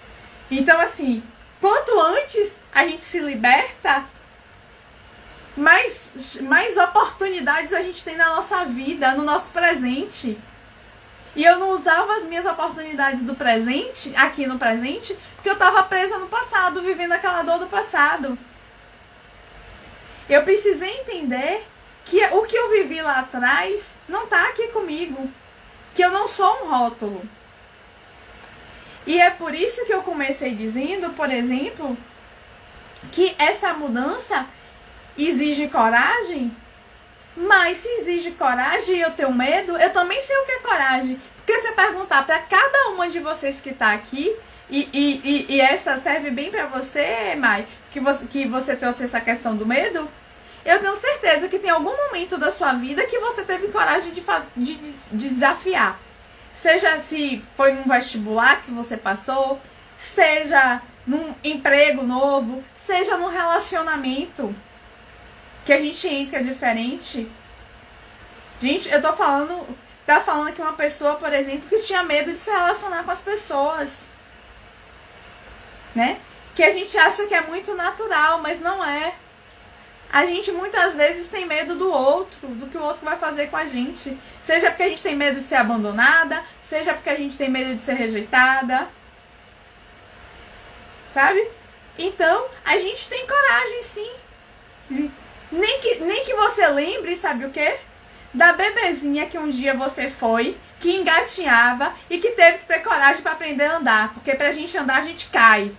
Então, assim, quanto antes a gente se liberta, mais oportunidades a gente tem na nossa vida, no nosso presente. E eu não usava as minhas oportunidades do presente, aqui no presente, porque eu estava presa no passado, vivendo aquela dor do passado. Eu precisei entender que o que eu vivi lá atrás não tá aqui comigo. Que eu não sou um rótulo. E é por isso que eu comecei dizendo, por exemplo, que essa mudança exige coragem. Mas se exige coragem e eu tenho medo, eu também sei o que é coragem. Porque se eu perguntar para cada uma de vocês que tá aqui, e essa serve bem para você, Mai, que você trouxe essa questão do medo, Eu tenho certeza que tem algum momento da sua vida que você teve coragem de desafiar. Seja se foi num vestibular que você passou, seja num emprego novo, seja num relacionamento que a gente entra diferente. Gente, eu tô falando... Tá falando aqui uma pessoa, por exemplo, que tinha medo de se relacionar com as pessoas. Né? Que a gente acha que é muito natural, mas não é. A gente muitas vezes tem medo do outro, do que o outro vai fazer com a gente. Seja porque a gente tem medo de ser abandonada, seja porque a gente tem medo de ser rejeitada. Sabe? Então, a gente tem coragem, sim. Nem que você lembre, sabe o quê? Da bebezinha que um dia você foi, que engatinhava e que teve que ter coragem para aprender a andar. Porque pra gente andar, a gente cai.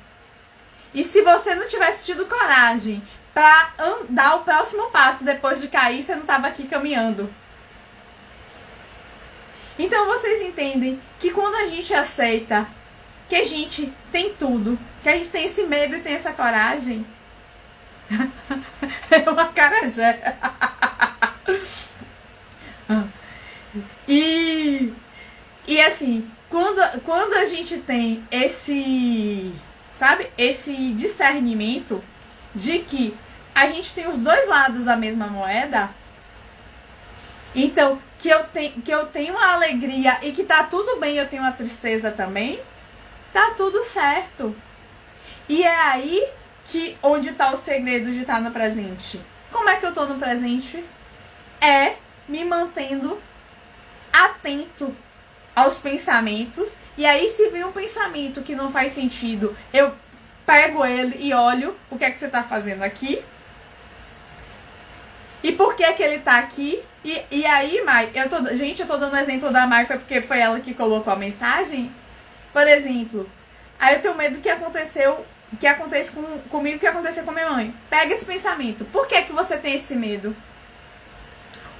E se você não tivesse tido coragem para dar o próximo passo depois de cair, você não estava aqui caminhando. Então vocês entendem que quando a gente aceita que a gente tem tudo, que a gente tem esse medo e tem essa coragem, é uma acarajé. E assim, quando a gente tem esse, sabe, esse discernimento de que a gente tem os dois lados da mesma moeda, então que eu tenho a alegria e que tá tudo bem, eu tenho a tristeza também, tá tudo certo. E é aí que onde tá o segredo de estar no presente. Como é que eu tô no presente? É me mantendo atento aos pensamentos. E aí, se vem um pensamento que não faz sentido, eu pego ele e olho o que é que você tá fazendo aqui. E por que é que ele tá aqui? E aí, Mai, eu tô dando exemplo da Mai, foi porque foi ela que colocou a mensagem. Por exemplo, aí eu tenho medo que aconteça comigo, que aconteceu com a minha mãe. Pega esse pensamento. Por que é que você tem esse medo?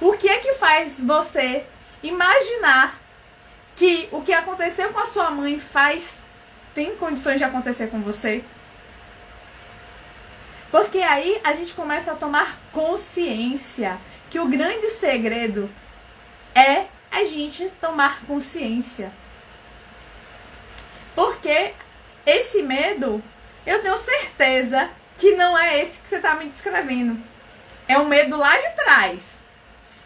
O que é que faz você imaginar que o que aconteceu com a sua mãe tem condições de acontecer com você? Porque aí a gente começa a tomar consciência que o grande segredo é a gente tomar consciência. Porque esse medo, eu tenho certeza que não é esse que você está me descrevendo. É um medo lá de trás,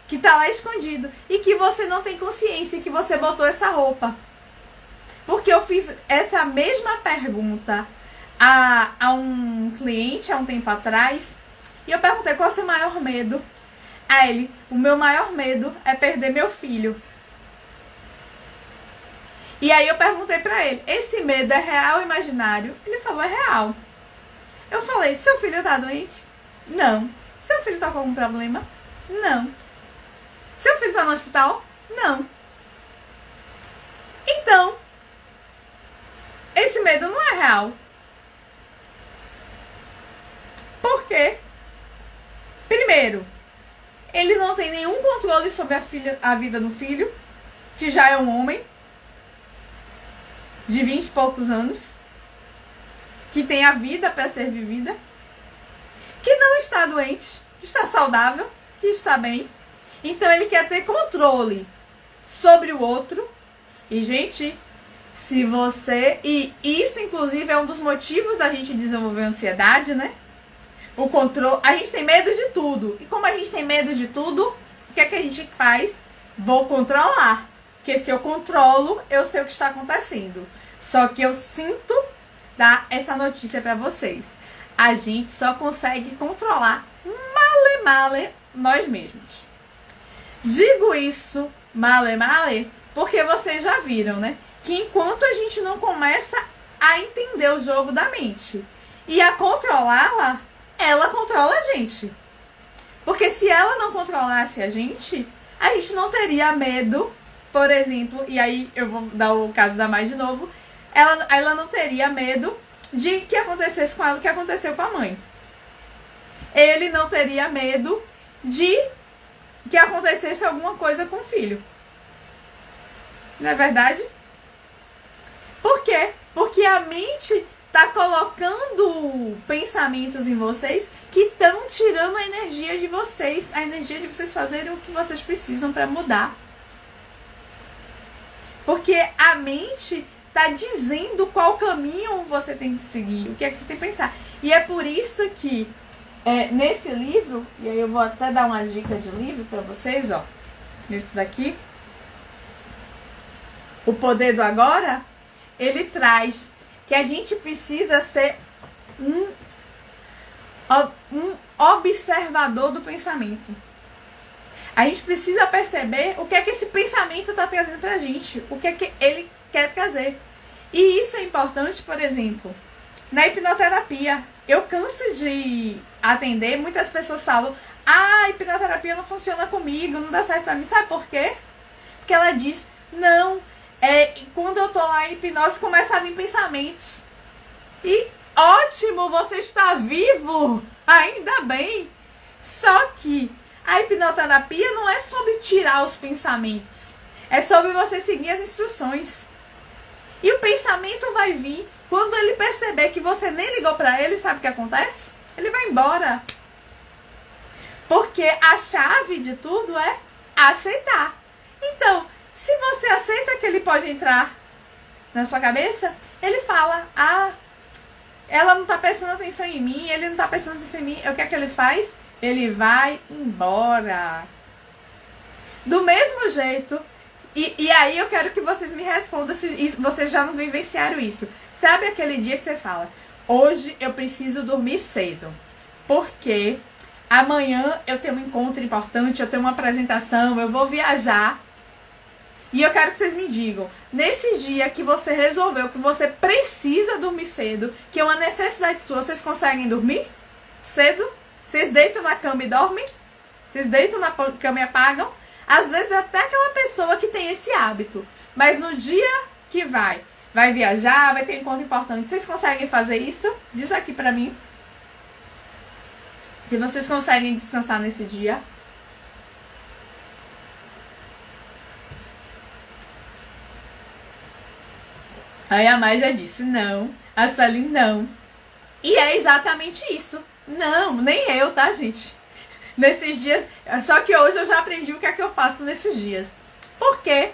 que tá lá escondido e que você não tem consciência que você botou essa roupa. Porque eu fiz essa mesma pergunta a um cliente há um tempo atrás e eu perguntei: qual é o seu maior medo? A ele: o meu maior medo é perder meu filho. E aí eu perguntei pra ele: esse medo é real ou imaginário? Ele falou: é real. Eu falei: seu filho tá doente? Não. Seu filho tá com algum problema? Não. Seu filho tá no hospital? Não. Então, esse medo não é real. Por quê? Primeiro, ele não tem nenhum controle sobre a vida do filho, que já é um homem de 20 e poucos anos, que tem a vida para ser vivida, que não está doente, que está saudável, que está bem. Então ele quer ter controle sobre o outro. E, gente, se você... E isso, inclusive, é um dos motivos da gente desenvolver ansiedade, né? O controle... A gente tem medo de tudo. E como a gente tem medo de tudo, o que é que a gente faz? Vou controlar. Porque se eu controlo, eu sei o que está acontecendo. Só que eu sinto dar essa notícia pra vocês. A gente só consegue controlar male nós mesmos. Digo isso male porque vocês já viram, né? Que enquanto a gente não começa a entender o jogo da mente e a controlá-la, ela controla a gente. Porque se ela não controlasse a gente não teria medo, por exemplo, e aí eu vou dar o caso da Mai de novo, ela não teria medo de que acontecesse com ela o que aconteceu com a mãe. Ele não teria medo de que acontecesse alguma coisa com o filho. Não é verdade? Por quê? Porque a mente está colocando pensamentos em vocês que estão tirando a energia de vocês, a energia de vocês fazerem o que vocês precisam para mudar. Porque a mente está dizendo qual caminho você tem que seguir, o que é que você tem que pensar. E é por isso que nesse livro, e aí eu vou até dar uma dica de livro para vocês, ó, nesse daqui, O Poder do Agora, ele traz que a gente precisa ser um observador do pensamento. A gente precisa perceber o que é que esse pensamento está trazendo pra gente, o que é que ele quer trazer. E isso é importante, por exemplo, na hipnoterapia. Eu canso de atender, muitas pessoas falam: a hipnoterapia não funciona comigo, não dá certo pra mim. Sabe por quê? Porque ela diz: não, quando eu tô lá em hipnose começa a vir pensamentos. E ótimo, você está vivo, ainda bem. Só que a hipnoterapia não é sobre tirar os pensamentos, é sobre você seguir as instruções. E o pensamento vai vir quando ele perceber que você nem ligou para ele. Sabe o que acontece? Ele vai embora. Porque a chave de tudo é aceitar. Então, se você aceita que ele pode entrar na sua cabeça, ele fala: ah, ela não tá prestando atenção em mim, ele não tá prestando atenção em mim. O que é que ele faz? Ele vai embora. Do mesmo jeito. E aí eu quero que vocês me respondam se vocês já não vivenciaram isso. Sabe aquele dia que você fala: hoje eu preciso dormir cedo, porque amanhã eu tenho um encontro importante, eu tenho uma apresentação, eu vou viajar. E eu quero que vocês me digam, nesse dia que você resolveu que você precisa dormir cedo, que é uma necessidade sua, vocês conseguem dormir cedo? Vocês deitam na cama e dormem? Vocês deitam na cama e apagam? Às vezes até aquela pessoa que tem esse hábito. Mas no dia que vai viajar, vai ter um encontro importante, vocês conseguem fazer isso? Diz aqui pra mim. Que vocês conseguem descansar nesse dia. Aí a Mai já disse não. A Sueli não. E é exatamente isso. Não, nem eu, tá, gente? Nesses dias. Só que hoje eu já aprendi o que é que eu faço nesses dias. Por quê?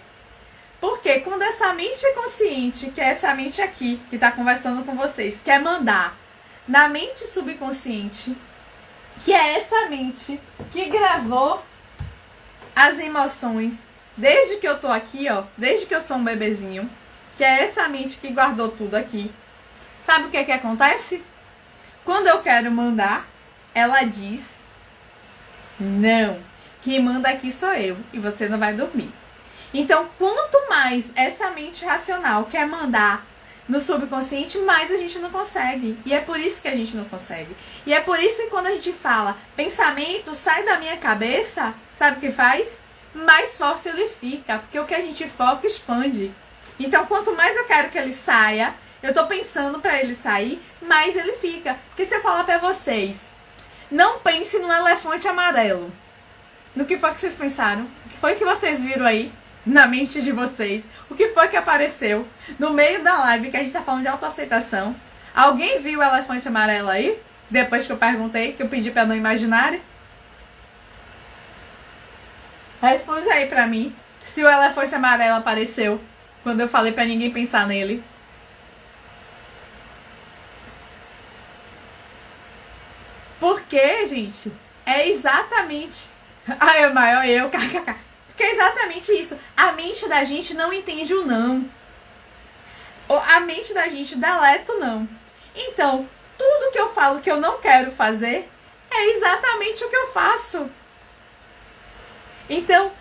Porque quando essa mente consciente, que é essa mente aqui, que tá conversando com vocês, quer mandar na mente subconsciente, que é essa mente que gravou as emoções desde que eu tô aqui, ó, desde que eu sou um bebezinho, que é essa mente que guardou tudo aqui. Sabe o que é que acontece? Quando eu quero mandar, ela diz: não, quem manda aqui sou eu e você não vai dormir. Então, quanto mais essa mente racional quer mandar no subconsciente, mais a gente não consegue. E é por isso que a gente não consegue. E é por isso que quando a gente fala pensamento sai da minha cabeça, sabe o que faz? Mais forte ele fica, porque o que a gente foca expande. Então, quanto mais eu quero que ele saia, eu tô pensando pra ele sair, mais ele fica. Porque se eu falar pra vocês, não pense num elefante amarelo. No que foi que vocês pensaram? O que foi que vocês viram aí na mente de vocês? O que foi que apareceu no meio da live que a gente tá falando de autoaceitação? Alguém viu o elefante amarelo aí? Depois que eu perguntei, que eu pedi pra não imaginarem? Responde aí pra mim se o elefante amarelo apareceu quando eu falei pra ninguém pensar nele. Porque, gente, é exatamente... Ai, é maior eu, kkk. Porque é exatamente isso. A mente da gente não entende o não. A mente da gente deleta o não. Então, tudo que eu falo que eu não quero fazer é exatamente o que eu faço. Então,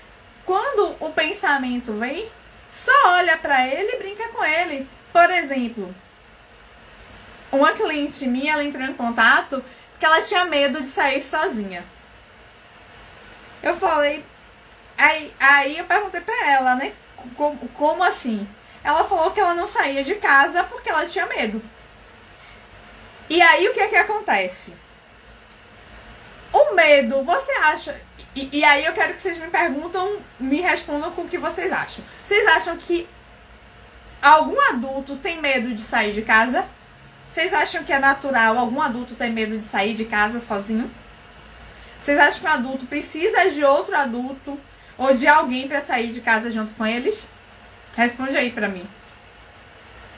quando o pensamento vem, só olha pra ele e brinca com ele. Por exemplo, uma cliente minha, ela entrou em contato porque ela tinha medo de sair sozinha. Eu falei... Aí eu perguntei pra ela, né? Como assim? Ela falou que ela não saía de casa porque ela tinha medo. E aí o que é que acontece? O medo, você acha... E aí eu quero que vocês me respondam com o que vocês acham. Vocês acham que algum adulto tem medo de sair de casa? Vocês acham que é natural algum adulto ter medo de sair de casa sozinho? Vocês acham que um adulto precisa de outro adulto ou de alguém para sair de casa junto com eles? Responde aí pra mim.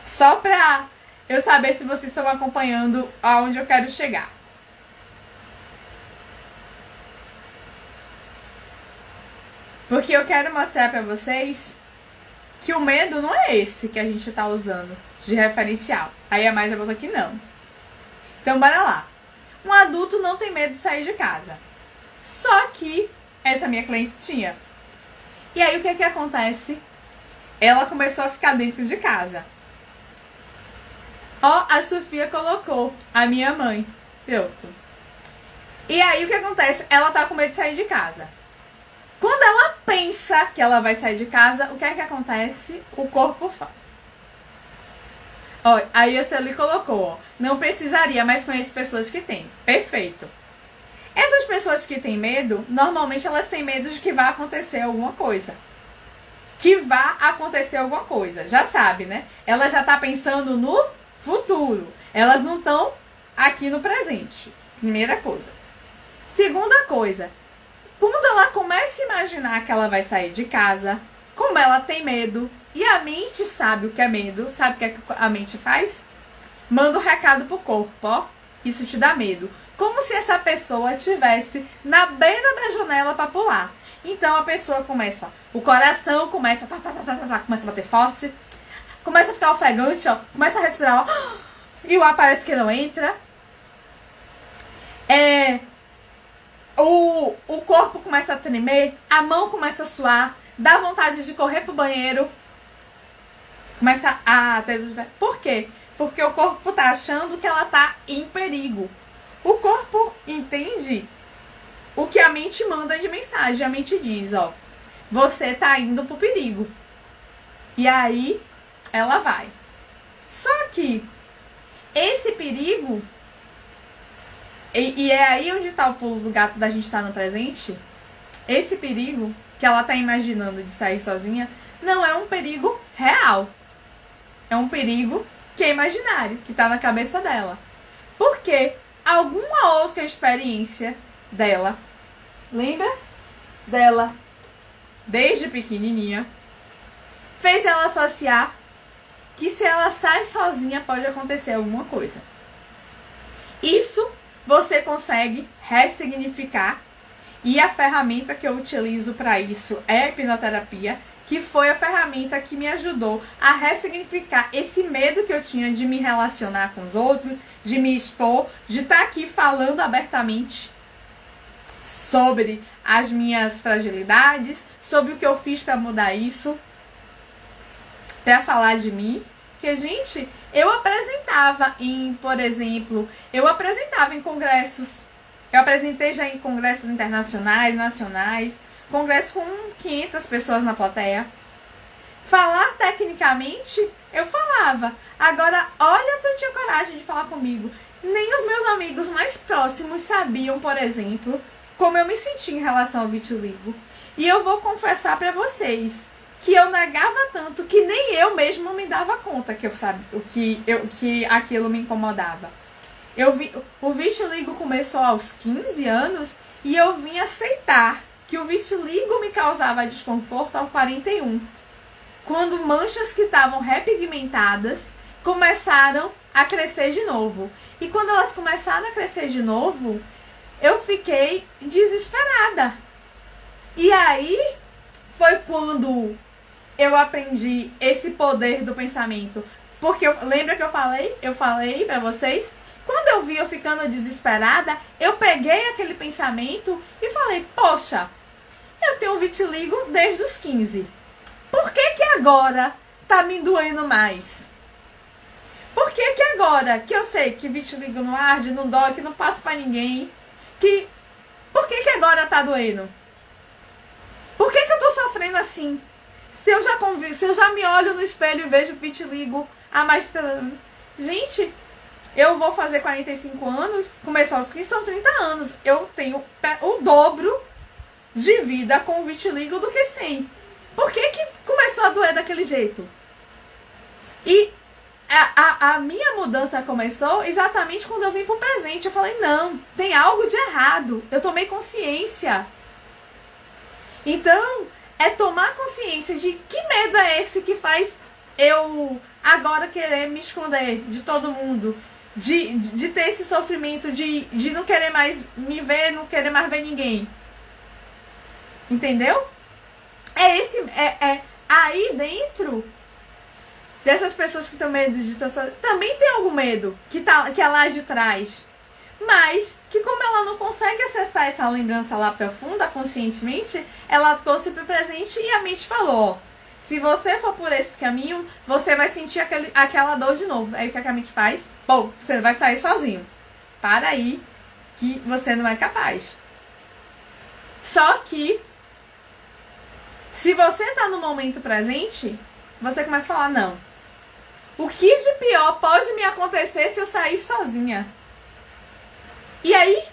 Só pra eu saber se vocês estão acompanhando aonde eu quero chegar. Porque eu quero mostrar pra vocês que o medo não é esse que a gente tá usando de referencial. Aí a Mai já botou aqui não. Então bora lá. Um adulto não tem medo de sair de casa. Só que essa minha cliente tinha. E aí o que acontece? Ela começou a ficar dentro de casa. Ó, a Sofia colocou, a minha mãe. Pronto. E aí o que acontece? Ela tá com medo de sair de casa. Quando ela pensa que ela vai sair de casa, o que acontece? O corpo fala. Ó, aí a Celi colocou, ó, não precisaria, mas conheço pessoas que têm. Perfeito. Essas pessoas que têm medo, normalmente elas têm medo de que vai acontecer alguma coisa. Que vá acontecer alguma coisa. Já sabe, né? Ela já tá pensando no futuro. Elas não estão aqui no presente. Primeira coisa. Segunda coisa. Quando ela começa a imaginar que ela vai sair de casa, como ela tem medo, e a mente sabe o que é medo, sabe o que a mente faz? Manda um recado pro corpo, ó. Isso te dá medo. Como se essa pessoa estivesse na beira da janela para pular. Então a pessoa começa, o coração começa, começa a bater forte, começa a ficar ofegante, ó, começa a respirar, ó, e o ar parece que não entra. O corpo começa a tremer, a mão começa a suar, dá vontade de correr pro banheiro. Começa a ter... Por quê? Porque o corpo tá achando que ela tá em perigo. O corpo entende o que a mente manda de mensagem. A mente diz, ó, você tá indo pro perigo. E aí, ela vai. Só que esse perigo... E é aí onde tá o pulo do gato da gente estar no presente. Esse perigo que ela tá imaginando de sair sozinha não é um perigo real. É um perigo que é imaginário, que tá na cabeça dela. Porque alguma outra experiência dela, lembra? Dela, desde pequenininha, fez ela associar que se ela sai sozinha pode acontecer alguma coisa. Isso você consegue ressignificar, e a ferramenta que eu utilizo para isso é a hipnoterapia, que foi a ferramenta que me ajudou a ressignificar esse medo que eu tinha de me relacionar com os outros, de me expor, de estar aqui falando abertamente sobre as minhas fragilidades, sobre o que eu fiz para mudar isso, para falar de mim. Porque, gente, eu apresentava por exemplo, em congressos. Eu apresentei já em congressos internacionais, nacionais, congressos com 500 pessoas na plateia. Falar tecnicamente, eu falava. Agora, olha se eu tinha coragem de falar comigo. Nem os meus amigos mais próximos sabiam, por exemplo, como eu me sentia em relação ao vitiligo. E eu vou confessar pra vocês que eu negava tanto que nem eu mesmo me dava conta que eu sabia que aquilo me incomodava. O vitiligo começou aos 15 anos e eu vim aceitar que o vitiligo me causava desconforto aos 41. Quando manchas que estavam repigmentadas começaram a crescer de novo. E quando elas começaram a crescer de novo, eu fiquei desesperada. E aí foi quando eu aprendi esse poder do pensamento. Porque lembra que eu falei pra vocês? Quando eu vi eu ficando desesperada, eu peguei aquele pensamento e falei, poxa, eu tenho vitiligo desde os 15. Por que agora tá me doendo mais? Por que agora que eu sei que vitiligo não arde, não dói, que não passa pra ninguém, por que agora tá doendo? Por que eu tô sofrendo assim? Se eu já me olho no espelho e vejo vitiligo há mais de 30 anos. Gente, eu vou fazer 45 anos, começar aos 15, são 30 anos. Eu tenho o dobro de vida com vitiligo do que sem. Por que começou a doer daquele jeito? E a minha mudança começou exatamente quando eu vim pro presente. Eu falei, não, tem algo de errado. Eu tomei consciência. Então, é tomar consciência de que medo é esse que faz eu agora querer me esconder de todo mundo. De ter esse sofrimento, de não querer mais me ver, não querer mais ver ninguém. Entendeu? Aí dentro dessas pessoas que têm medo de distância, também tem algum medo que é lá de trás. Mas que como ela não consegue acessar essa lembrança lá profunda, conscientemente, ela trouxe pro presente e a mente falou, ó, se você for por esse caminho, você vai sentir aquela dor de novo. Aí o que a mente faz? Bom, você vai sair sozinho. Para aí, que você não é capaz. Só que, se você tá no momento presente, você começa a falar, não. O que de pior pode me acontecer se eu sair sozinha? E aí,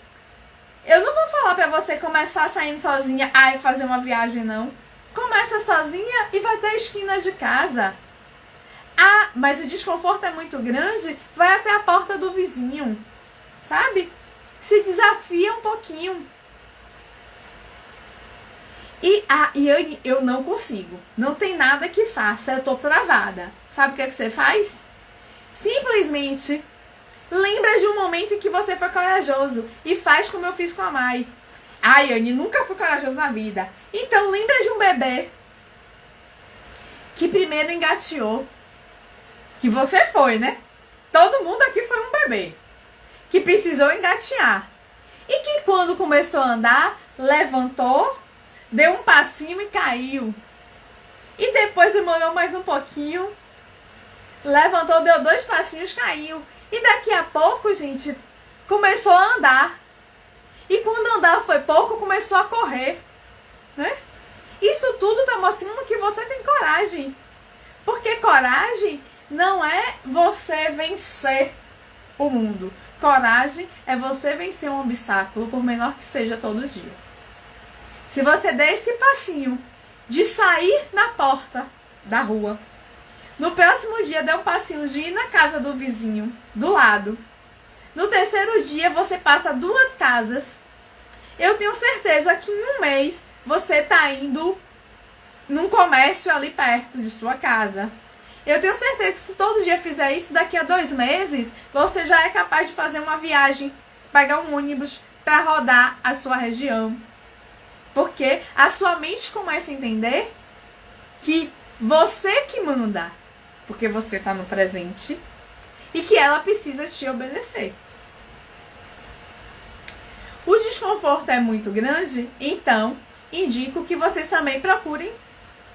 eu não vou falar pra você começar saindo sozinha, e fazer uma viagem, não. Começa sozinha e vai até a esquina de casa. Ah, mas o desconforto é muito grande, vai até a porta do vizinho, sabe? Se desafia um pouquinho. E eu não consigo. Não tem nada que faça, eu tô travada. Sabe o que você faz? Simplesmente lembra de um momento em que você foi corajoso e faz como eu fiz com a Mai. Ai, Anne, nunca fui corajoso na vida. Então lembra de um bebê que primeiro engateou. Que você foi, né? Todo mundo aqui foi um bebê que precisou engatear. E que quando começou a andar, levantou, deu um passinho e caiu. E depois demorou mais um pouquinho, levantou, deu 2 passinhos, caiu. E daqui a pouco, gente, começou a andar. E quando andar foi pouco, começou a correr, né? Isso tudo está mostrando que você tem coragem. Porque coragem não é você vencer o mundo. Coragem é você vencer um obstáculo, por menor que seja, todo dia. Se você der esse passinho de sair na porta da rua, no próximo dia der um passinho de ir na casa do vizinho, do lado. No terceiro dia você passa 2 casas. Eu tenho certeza que em um mês você está indo num comércio ali perto de sua casa. Eu tenho certeza que se todo dia fizer isso, daqui a 2 meses, você já é capaz de fazer uma viagem, pegar um ônibus para rodar a sua região. Porque a sua mente começa a entender que você que manda, porque você está no presente, e que ela precisa te obedecer. O desconforto é muito grande, então indico que vocês também procurem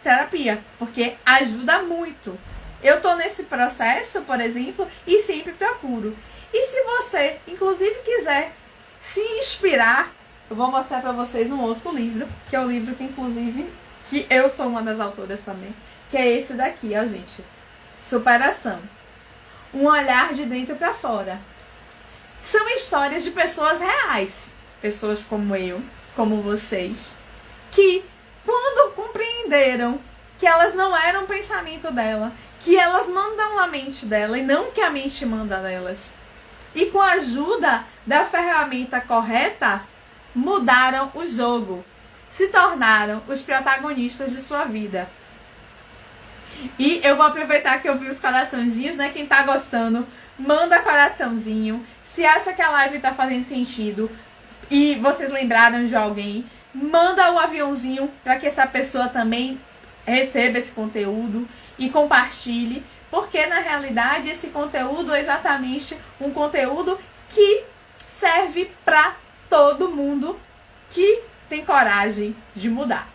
terapia, porque ajuda muito. Eu tô nesse processo, por exemplo, e sempre procuro. E se você, inclusive, quiser se inspirar, eu vou mostrar para vocês um outro livro, que é o livro que, inclusive, que eu sou uma das autoras também, que é esse daqui, ó, gente. Superação. Um olhar de dentro para fora. São histórias de pessoas reais. Pessoas como eu, como vocês, que quando compreenderam que elas não eram o pensamento dela, que elas mandam na mente dela e não que a mente manda nelas, e com a ajuda da ferramenta correta, mudaram o jogo, se tornaram os protagonistas de sua vida. E eu vou aproveitar que eu vi os coraçãozinhos, né? Quem tá gostando, manda coraçãozinho. Se acha que a live tá fazendo sentido e vocês lembraram de alguém, manda um aviãozinho para que essa pessoa também receba esse conteúdo e compartilhe, porque na realidade esse conteúdo é exatamente um conteúdo que serve para todo mundo que tem coragem de mudar.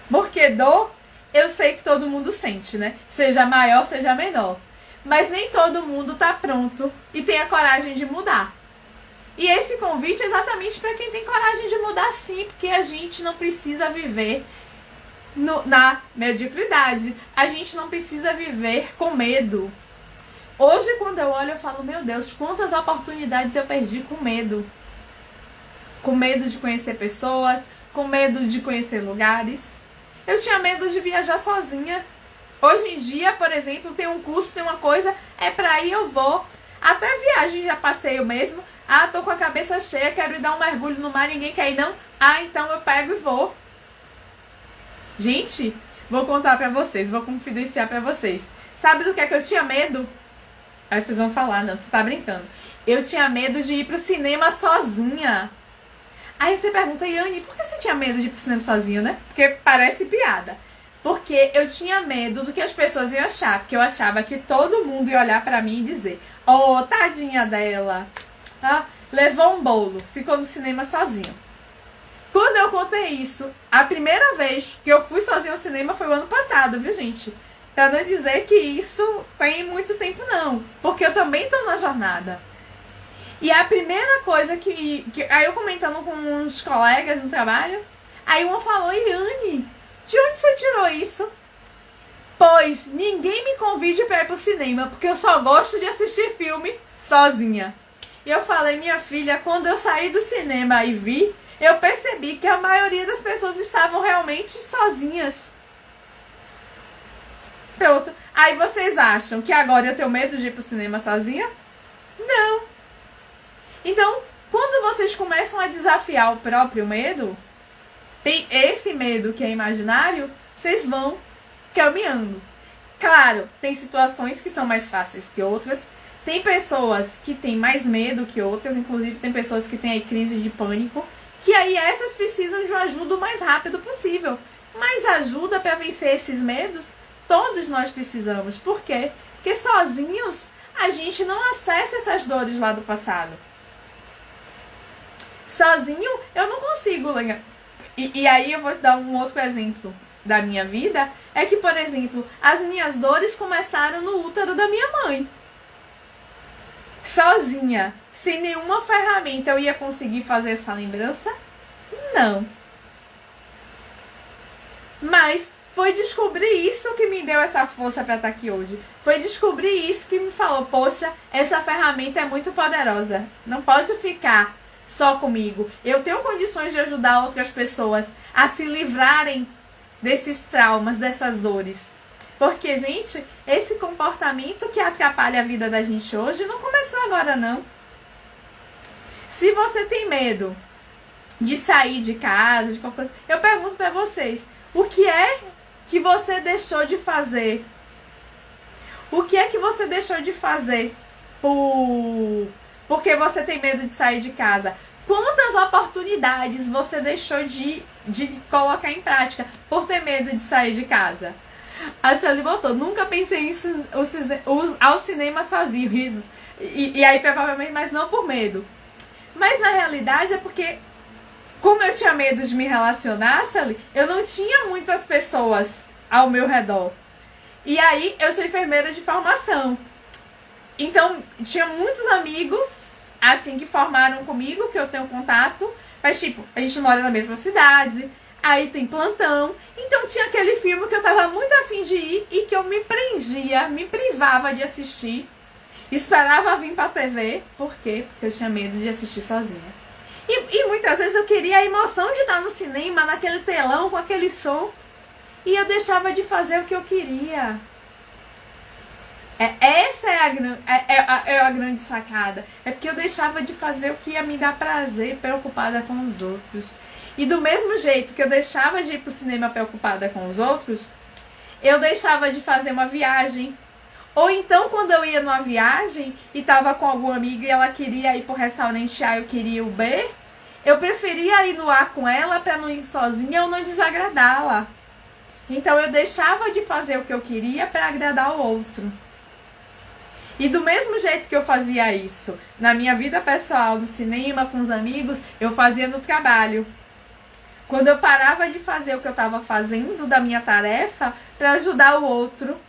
Porque dor, eu sei que todo mundo sente, né? Seja maior, seja menor. Mas nem todo mundo tá pronto e tem a coragem de mudar. E esse convite é exatamente para quem tem coragem de mudar, sim, porque a gente não precisa viver na mediocridade. A gente não precisa viver com medo. Hoje, quando eu olho, eu falo, meu Deus, quantas oportunidades eu perdi com medo. Com medo de conhecer pessoas, com medo de conhecer lugares. Eu tinha medo de viajar sozinha. Hoje em dia, por exemplo, tem um curso, tem uma coisa, é pra ir, eu vou. Até viagem já passeio mesmo. Ah, tô com a cabeça cheia, quero ir dar um mergulho no mar, ninguém quer ir não? Ah, então eu pego e vou. Gente, vou contar pra vocês, vou confidenciar pra vocês. Sabe do que é que eu tinha medo? Aí vocês vão falar, não, você tá brincando. Eu tinha medo de ir pro cinema sozinha. Aí você pergunta, Yane, por que você tinha medo de ir pro cinema sozinho, né? Porque parece piada. Porque eu tinha medo do que as pessoas iam achar. Porque eu achava que todo mundo ia olhar pra mim e dizer, oh, tadinha dela. Ah, levou um bolo, ficou no cinema sozinho. Quando eu contei isso, a primeira vez que eu fui sozinha ao cinema foi o ano passado, viu, gente? Pra não dizer que isso tem muito tempo, não. Porque eu também tô na jornada. E a primeira coisa que aí eu comentando com uns colegas no trabalho, aí uma falou, Yane, de onde você tirou isso? Pois ninguém me convide pra ir pro cinema, porque eu só gosto de assistir filme sozinha. E eu falei, minha filha, quando eu saí do cinema e vi, eu percebi que a maioria das pessoas estavam realmente sozinhas. Pronto. Aí vocês acham que agora eu tenho medo de ir pro cinema sozinha? Não. Então, quando vocês começam a desafiar o próprio medo, tem esse medo que é imaginário, vocês vão caminhando. Claro, tem situações que são mais fáceis que outras. Tem pessoas que têm mais medo que outras, inclusive tem pessoas que têm aí crise de pânico, que aí essas precisam de uma ajuda o mais rápido possível. Mas ajuda para vencer esses medos, todos nós precisamos. Por quê? Porque sozinhos a gente não acessa essas dores lá do passado. Sozinho eu não consigo lembrar. E aí eu vou te dar um outro exemplo da minha vida. É que, por exemplo, as minhas dores começaram no útero da minha mãe. Sozinha, sem nenhuma ferramenta, eu ia conseguir fazer essa lembrança? Não. Mas foi descobrir isso que me deu essa força para estar aqui hoje. Foi descobrir isso que me falou, poxa, essa ferramenta é muito poderosa. Não pode ficar só comigo. Eu tenho condições de ajudar outras pessoas a se livrarem desses traumas, dessas dores. Porque, gente, esse comportamento que atrapalha a vida da gente hoje não começou agora, não. Se você tem medo de sair de casa, de qualquer coisa, eu pergunto pra vocês, o que é que você deixou de fazer? O que é que você deixou de fazer porque você tem medo de sair de casa? Quantas oportunidades você deixou de colocar em prática por ter medo de sair de casa? A Sueli botou, nunca pensei em ao cinema sozinho, risos. E aí provavelmente, mas não por medo. Mas na realidade é porque, como eu tinha medo de me relacionar, Sueli, eu não tinha muitas pessoas ao meu redor. E aí eu sou enfermeira de formação. Então tinha muitos amigos assim que formaram comigo, que eu tenho contato. Mas tipo, a gente mora na mesma cidade. Aí tem plantão. Então tinha aquele filme que eu tava muito afim de ir e que eu me prendia, me privava de assistir. Esperava vir pra TV. Por quê? Porque eu tinha medo de assistir sozinha. E muitas vezes eu queria a emoção de estar no cinema, naquele telão, com aquele som. E eu deixava de fazer o que eu queria. Essa é a grande sacada. É porque eu deixava de fazer o que ia me dar prazer, preocupada com os outros. E do mesmo jeito que eu deixava de ir pro cinema preocupada com os outros, eu deixava de fazer uma viagem. Ou então, quando eu ia numa viagem e tava com alguma amiga e ela queria ir pro restaurante A e eu queria o B, eu preferia ir no A com ela pra não ir sozinha ou não desagradá-la. Então eu deixava de fazer o que eu queria pra agradar o outro. E do mesmo jeito que eu fazia isso na minha vida pessoal, no cinema, com os amigos, eu fazia no trabalho. Quando eu parava de fazer o que eu estava fazendo da minha tarefa para ajudar o outro,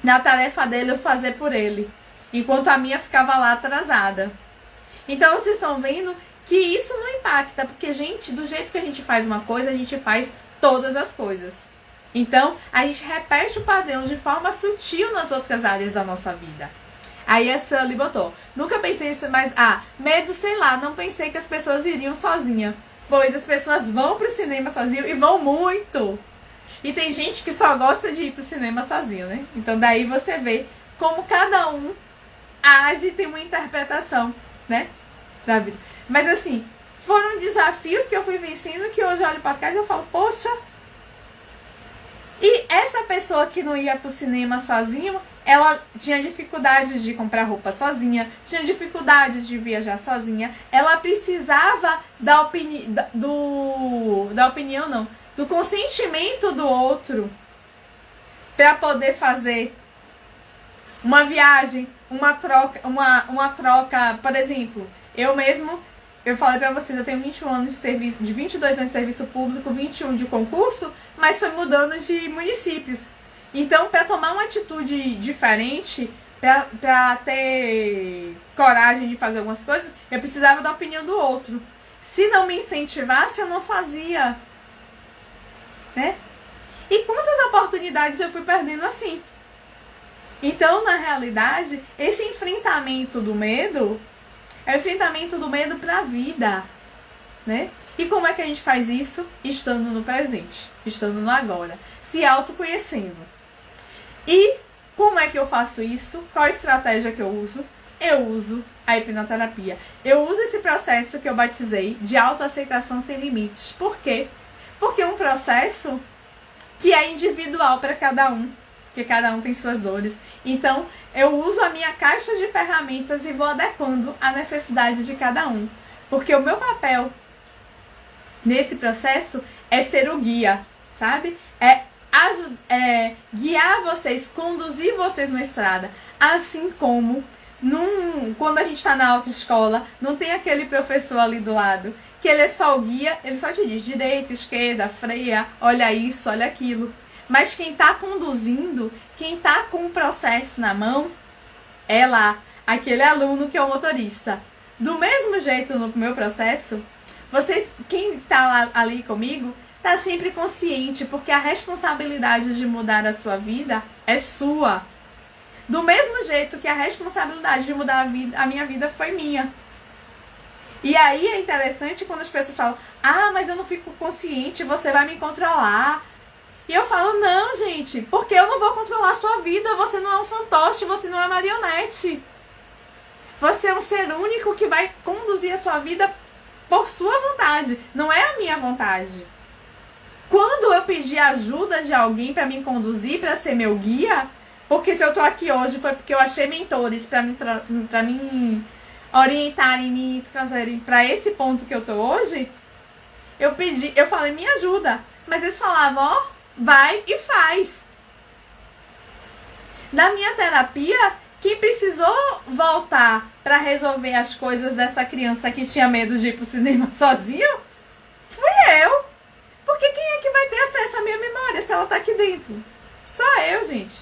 na tarefa dele eu fazer por ele, enquanto a minha ficava lá atrasada. Então vocês estão vendo que isso não impacta, porque, gente, do jeito que a gente faz uma coisa, a gente faz todas as coisas. Então, a gente repete o padrão de forma sutil nas outras áreas da nossa vida. Aí a Sueli botou, nunca pensei isso, mas, medo, sei lá, não pensei que as pessoas iriam sozinha. Pois as pessoas vão pro cinema sozinho e vão muito. E tem gente que só gosta de ir pro cinema sozinho, né? Então daí você vê como cada um age e tem uma interpretação, né? Da vida. Mas assim, foram desafios que eu fui vencendo que hoje eu olho pra trás e eu falo, poxa. E essa pessoa que não ia pro cinema sozinho, ela tinha dificuldade de comprar roupa sozinha, tinha dificuldade de viajar sozinha, ela precisava do consentimento do outro para poder fazer uma viagem, uma troca, por exemplo, eu falei pra vocês, eu tenho 21 anos de serviço, de 22 anos de serviço público, 21 de concurso, mas foi mudando de municípios. Então, para tomar uma atitude diferente, para ter coragem de fazer algumas coisas, eu precisava da opinião do outro. Se não me incentivasse, eu não fazia. Né? E quantas oportunidades eu fui perdendo assim? Então, na realidade, esse enfrentamento do medo é o enfrentamento do medo para a vida, né? E como é que a gente faz isso? Estando no presente, estando no agora, se autoconhecendo. E como é que eu faço isso? Qual a estratégia que eu uso? Eu uso a hipnoterapia. Eu uso esse processo que eu batizei de autoaceitação sem limites. Por quê? Porque é um processo que é individual para cada um. Porque cada um tem suas dores. Então, eu uso a minha caixa de ferramentas e vou adequando à necessidade de cada um. Porque o meu papel nesse processo é ser o guia, sabe? Guiar vocês, conduzir vocês na estrada. Assim como quando a gente está na autoescola, não tem aquele professor ali do lado, que ele é só o guia, ele só te diz direita, esquerda, freia, olha isso, olha aquilo. Mas quem está conduzindo, quem está com o processo na mão, é lá, aquele aluno que é o motorista. Do mesmo jeito no meu processo, quem está ali comigo, está sempre consciente, porque a responsabilidade de mudar a sua vida é sua. Do mesmo jeito que a responsabilidade de mudar a minha vida foi minha. E aí é interessante quando as pessoas falam, mas eu não fico consciente, você vai me controlar. E eu falo, não, gente, porque eu não vou controlar a sua vida, você não é um fantoche, você não é marionete. Você é um ser único que vai conduzir a sua vida por sua vontade, não é a minha vontade. Quando eu pedi ajuda de alguém para me conduzir, para ser meu guia, porque se eu tô aqui hoje foi porque eu achei mentores para me orientarem, me trazerem para esse ponto que eu tô hoje, eu falei, me ajuda. Mas eles falavam, vai e faz. Na minha terapia, quem precisou voltar para resolver as coisas dessa criança que tinha medo de ir pro cinema sozinho, fui eu. Porque quem é que vai ter acesso à minha memória se ela tá aqui dentro? Só eu, gente.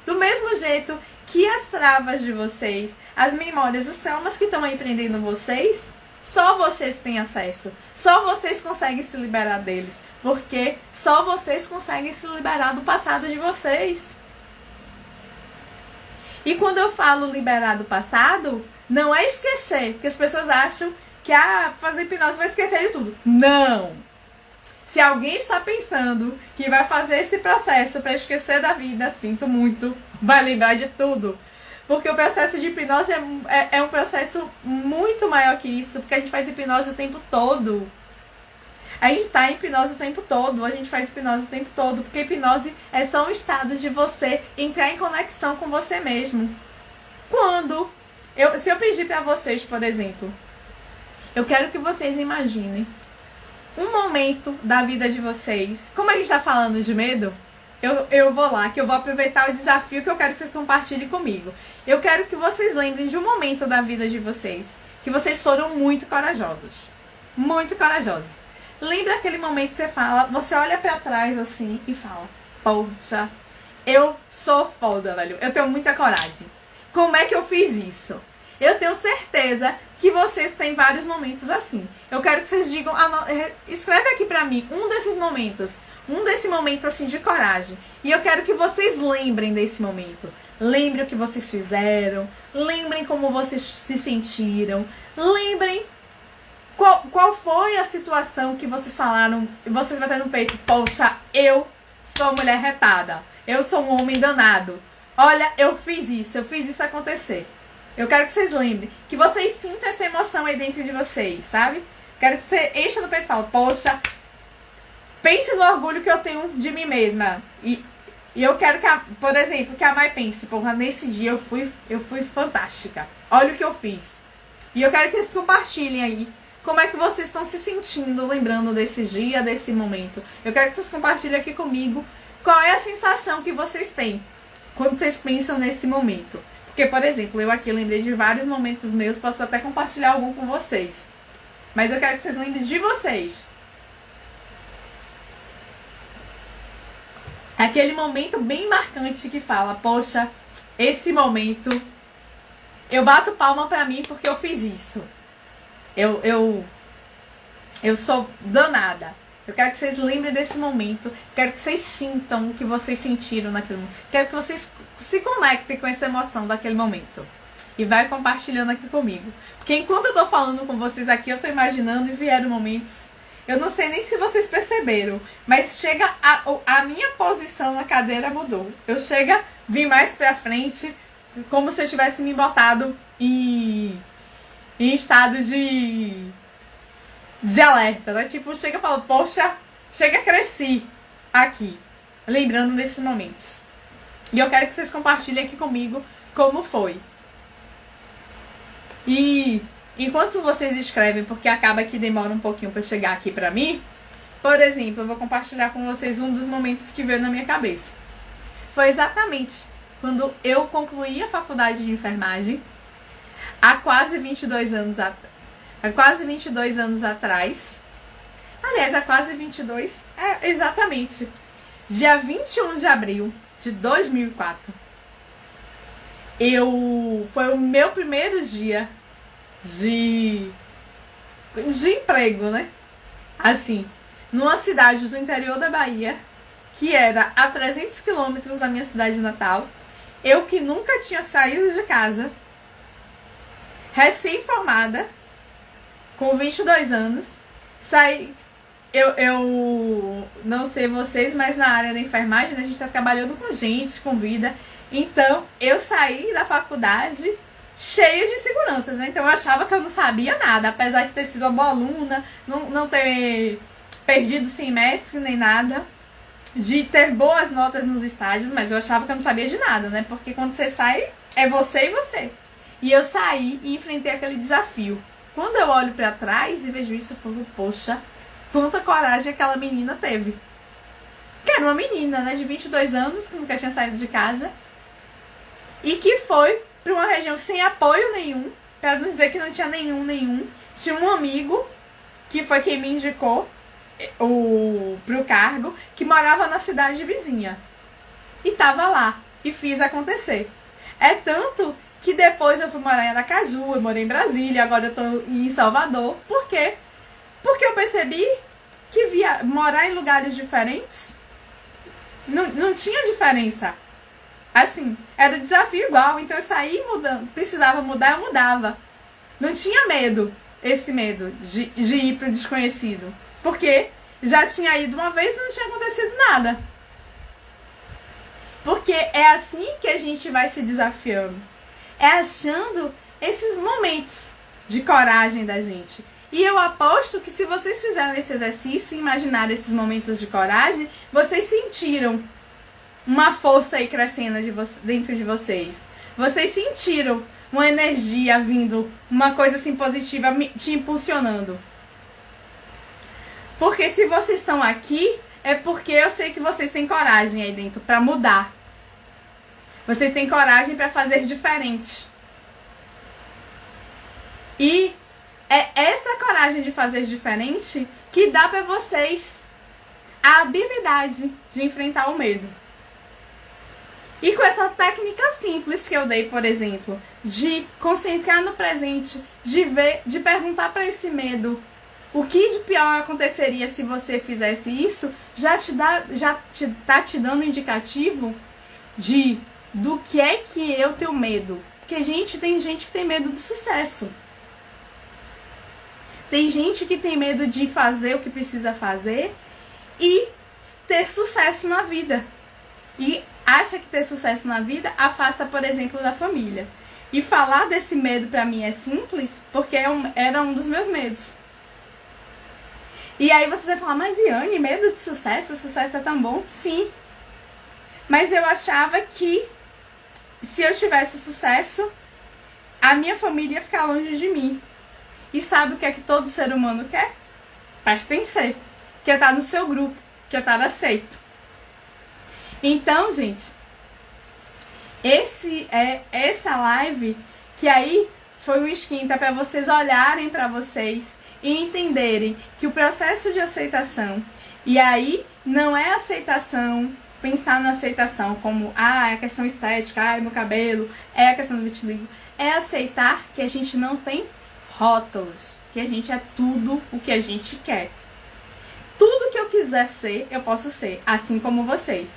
Do mesmo jeito que as travas de vocês, as memórias, os traumas que estão aí prendendo vocês, só vocês têm acesso. Só vocês conseguem se liberar deles. Porque só vocês conseguem se liberar do passado de vocês. E quando eu falo liberar do passado, não é esquecer. Porque as pessoas acham que fazer hipnose vai esquecer de tudo. Não! Se alguém está pensando que vai fazer esse processo para esquecer da vida, sinto muito, vai lembrar de tudo. Porque o processo de hipnose é um processo muito maior que isso, porque a gente faz hipnose o tempo todo. A gente tá em hipnose o tempo todo, a gente faz hipnose o tempo todo, porque hipnose é só um estado de você entrar em conexão com você mesmo. Se eu pedir para vocês, por exemplo, eu quero que vocês imaginem um momento da vida de vocês. Como a gente tá falando de medo, eu vou lá, que eu vou aproveitar o desafio que eu quero que vocês compartilhem comigo. Eu quero que vocês lembrem de um momento da vida de vocês, que vocês foram muito corajosos. Muito corajosos. Lembra aquele momento que você olha pra trás assim e fala, poxa, eu sou foda, velho. Eu tenho muita coragem. Como é que eu fiz isso? Eu tenho certeza que vocês têm vários momentos assim. Eu quero que vocês digam, escreve aqui pra mim um desses momentos. Desse momento assim de coragem. E eu quero que vocês lembrem desse momento. Lembrem o que vocês fizeram. Lembrem como vocês se sentiram. Lembrem qual foi a situação que vocês falaram. Vocês bateram no peito. Poxa, eu sou uma mulher retada. Eu sou um homem danado. Olha, eu fiz isso acontecer. Eu quero que vocês lembrem, que vocês sintam essa emoção aí dentro de vocês, sabe? Quero que você encha no peito e fale, poxa, pense no orgulho que eu tenho de mim mesma. E eu quero que, por exemplo, que a Mai pense, porra, nesse dia eu fui fantástica. Olha o que eu fiz. E eu quero que vocês compartilhem aí como é que vocês estão se sentindo, lembrando desse dia, desse momento. Eu quero que vocês compartilhem aqui comigo qual é a sensação que vocês têm quando vocês pensam nesse momento. Porque, por exemplo, eu aqui lembrei de vários momentos meus, posso até compartilhar algum com vocês. Mas eu quero que vocês lembrem de vocês. Aquele momento bem marcante que fala, poxa, esse momento, eu bato palma pra mim porque eu fiz isso. Eu sou danada. Eu quero que vocês lembrem desse momento. Quero que vocês sintam o que vocês sentiram naquele momento. Quero que vocês se conectem com essa emoção daquele momento. E vai compartilhando aqui comigo. Porque enquanto eu tô falando com vocês aqui, eu tô imaginando e vieram momentos. Eu não sei nem se vocês perceberam, mas chega a minha posição na cadeira mudou. Eu vim mais pra frente, como se eu tivesse me botado em estado de alerta, né? Tipo, chega e fala, poxa, cresci aqui, lembrando desses momentos. E eu quero que vocês compartilhem aqui comigo como foi. E enquanto vocês escrevem, porque acaba que demora um pouquinho pra chegar aqui pra mim, por exemplo, eu vou compartilhar com vocês um dos momentos que veio na minha cabeça. Foi exatamente quando eu concluí a faculdade de enfermagem, há quase 22 anos atrás. Aliás, há quase 22, exatamente. Dia 21 de abril de 2004. Foi o meu primeiro dia de emprego, né? Assim, numa cidade do interior da Bahia, que era a 300 quilômetros da minha cidade natal. Eu que nunca tinha saído de casa, recém-formada, com 22 anos, saí. Eu não sei vocês, mas na área da enfermagem, né, a gente tá trabalhando com gente, com vida. Então, eu saí da faculdade cheia de seguranças, né? Então, eu achava que eu não sabia nada, apesar de ter sido uma boa aluna, não ter perdido semestre nem nada, de ter boas notas nos estágios, mas eu achava que eu não sabia de nada, né? Porque quando você sai, é você e você. E eu saí e enfrentei aquele desafio. Quando eu olho pra trás e vejo isso, eu falo, poxa, quanta coragem aquela menina teve. Que era uma menina, né, de 22 anos, que nunca tinha saído de casa. E que foi pra uma região sem apoio nenhum, pra não dizer que não tinha nenhum. Tinha um amigo, que foi quem me indicou pro cargo, que morava na cidade vizinha. E tava lá. E fiz acontecer. É tanto que depois eu fui morar em Aracaju, eu morei em Brasília, agora eu tô em Salvador. Por quê? Porque eu percebi que morar em lugares diferentes não tinha diferença. Assim, era desafio igual. Então eu saí mudando, precisava mudar, eu mudava. Não tinha medo, esse medo de ir pro desconhecido. Porque já tinha ido uma vez e não tinha acontecido nada. Porque é assim que a gente vai se desafiando. É achando esses momentos de coragem da gente. E eu aposto que se vocês fizeram esse exercício e imaginaram esses momentos de coragem, vocês sentiram uma força aí crescendo dentro de vocês. Vocês sentiram uma energia vindo, uma coisa assim positiva te impulsionando. Porque se vocês estão aqui, é porque eu sei que vocês têm coragem aí dentro para mudar. Vocês têm coragem para fazer diferente. E é essa coragem de fazer diferente que dá para vocês a habilidade de enfrentar o medo. E com essa técnica simples que eu dei, por exemplo, de concentrar no presente, de perguntar para esse medo o que de pior aconteceria se você fizesse isso, já tá te dando indicativo do que é que eu tenho medo. Porque, tem gente que tem medo do sucesso. Tem gente que tem medo de fazer o que precisa fazer e ter sucesso na vida. E acha que ter sucesso na vida afasta, por exemplo, da família. E falar desse medo pra mim é simples, porque era um dos meus medos. E aí você vai falar, mas Iane, medo de sucesso? Sucesso é tão bom? Sim. Mas eu achava que se eu tivesse sucesso, a minha família ia ficar longe de mim. E sabe o que é que todo ser humano quer? Pertencer. Quer estar no seu grupo. Quer estar aceito. Então, gente, essa live que aí foi um esquenta para vocês olharem para vocês e entenderem que o processo de aceitação, e aí não é aceitação, pensar na aceitação como, é a questão estética, meu cabelo, é a questão do vitiligo, é aceitar que a gente não tem rótulos, que a gente é tudo o que a gente quer. Tudo que eu quiser ser, eu posso ser, assim como vocês.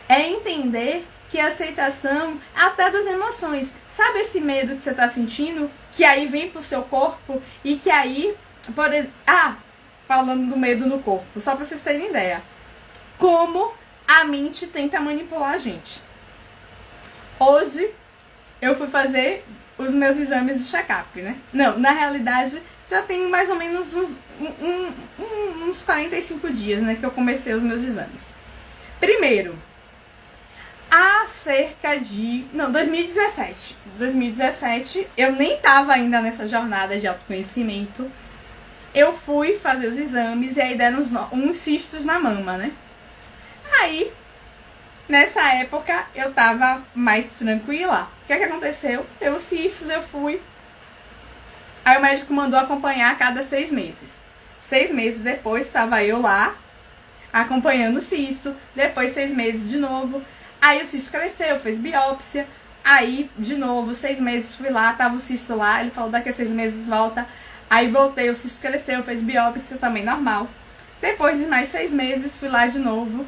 É entender que a aceitação até das emoções. Sabe esse medo que você está sentindo? Que aí vem pro seu corpo e que aí... falando do medo no corpo. Só para vocês terem ideia. Como a mente tenta manipular a gente. Hoje, eu fui fazer os meus exames de check-up, né? Não, na realidade, já tem mais ou menos uns 45 dias, né? Que eu comecei os meus exames. Primeiro... há cerca de... 2017. 2017, eu nem tava ainda nessa jornada de autoconhecimento. Eu fui fazer os exames e aí deram uns cistos na mama, né? Aí, nessa época, eu tava mais tranquila. O que é que aconteceu? Deu os cistos, eu fui. Aí o médico mandou acompanhar a cada 6 meses. 6 meses depois, estava eu lá, acompanhando o cisto. Depois, 6 meses de novo. Aí o cisto cresceu, fez biópsia. Aí, de novo, 6 meses fui lá, tava o cisto lá. Ele falou, daqui a 6 meses volta. Aí voltei, o cisto cresceu, fez biópsia, também normal. Depois de mais 6 meses, fui lá de novo.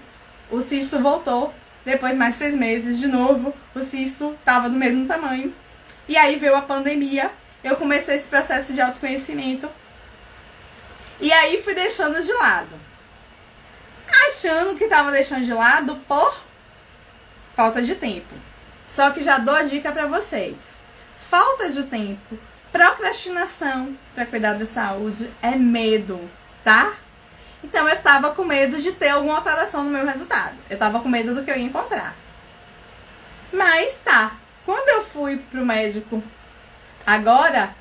O cisto voltou. Depois mais 6 meses, de novo, o cisto tava do mesmo tamanho. E aí veio a pandemia. Eu comecei esse processo de autoconhecimento. E aí fui deixando de lado. Achando que tava deixando de lado por... falta de tempo. Só que já dou a dica pra vocês. Falta de tempo, procrastinação pra cuidar da saúde é medo, tá? Então eu tava com medo de ter alguma alteração no meu resultado. Eu tava com medo do que eu ia encontrar. Mas tá. Quando eu fui pro médico agora,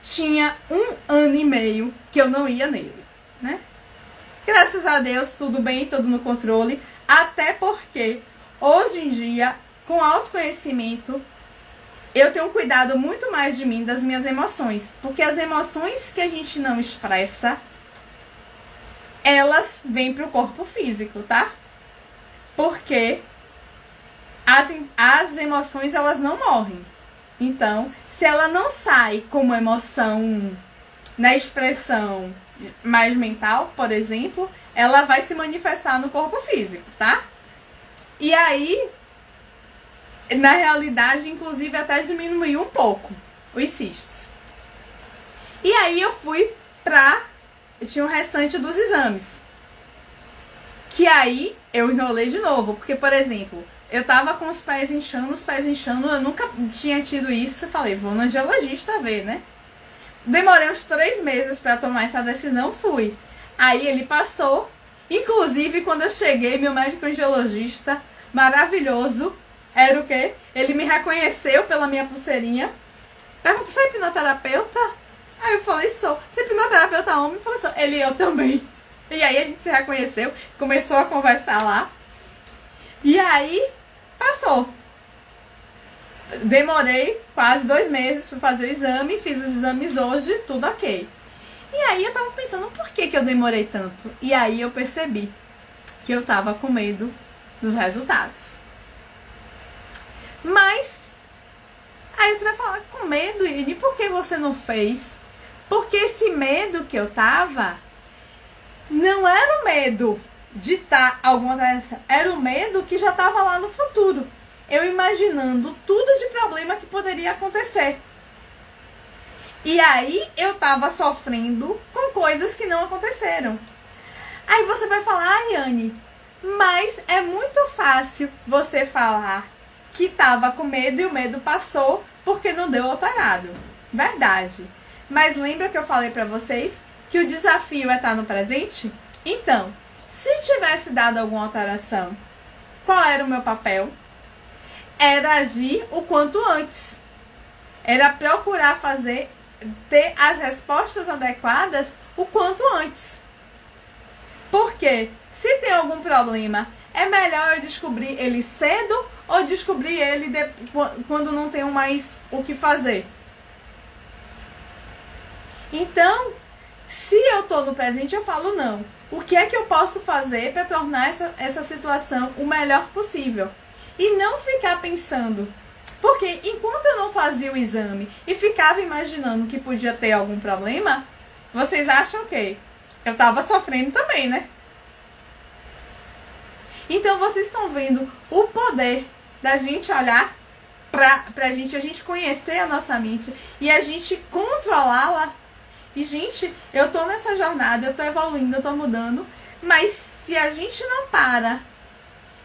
tinha 1 ano e meio que eu não ia nele, né? Graças a Deus, tudo bem, tudo no controle. Até porque... hoje em dia, com autoconhecimento, eu tenho cuidado muito mais de mim, das minhas emoções. Porque as emoções que a gente não expressa, elas vêm pro corpo físico, tá? Porque as emoções, elas não morrem. Então, se ela não sai como emoção na expressão mais mental, por exemplo, ela vai se manifestar no corpo físico, tá? E aí, na realidade, inclusive, até diminuiu um pouco os cistos. E aí eu fui eu tinha o restante dos exames. Que aí eu enrolei de novo. Porque, por exemplo, eu tava com os pés inchando, eu nunca tinha tido isso. Eu falei, vou no angiologista ver, né? Demorei uns 3 meses pra tomar essa decisão, fui. Aí ele passou. Inclusive, quando eu cheguei, meu médico angiologista, maravilhoso, era o quê? Ele me reconheceu pela minha pulseirinha. Perguntou, você é hipnoterapeuta? Aí eu falei, sou. Você é hipnoterapeuta homem? Eu falei, sou. Ele e eu também. E aí a gente se reconheceu, começou a conversar lá. E aí, passou. Demorei quase 2 meses para fazer o exame, fiz os exames hoje, tudo ok. E aí eu tava pensando, por que eu demorei tanto? E aí eu percebi que eu tava com medo dos resultados. Mas, aí você vai falar, com medo, e por que você não fez? Porque esse medo que eu tava, não era o medo de estar alguma dessa, era o medo que já tava lá no futuro. Eu imaginando tudo de problema que poderia acontecer. E aí eu tava sofrendo com coisas que não aconteceram. Aí você vai falar, Anne, mas é muito fácil você falar que tava com medo e o medo passou porque não deu alterado. Verdade. Mas lembra que eu falei pra vocês que o desafio é estar no presente? Então, se tivesse dado alguma alteração, qual era o meu papel? Era agir o quanto antes. Era procurar ter as respostas adequadas o quanto antes. Por quê? Se tem algum problema, é melhor eu descobrir ele cedo ou descobrir ele quando não tenho mais o que fazer? Então, se eu estou no presente, eu falo não. O que é que eu posso fazer para tornar essa situação o melhor possível? E não ficar pensando. Porque enquanto eu não fazia o exame e ficava imaginando que podia ter algum problema, vocês acham o quê? Eu estava sofrendo também, né? Então vocês estão vendo o poder da gente olhar pra gente, a gente conhecer a nossa mente e a gente controlá-la. E, gente, eu tô nessa jornada, eu tô evoluindo, eu tô mudando, mas se a gente não para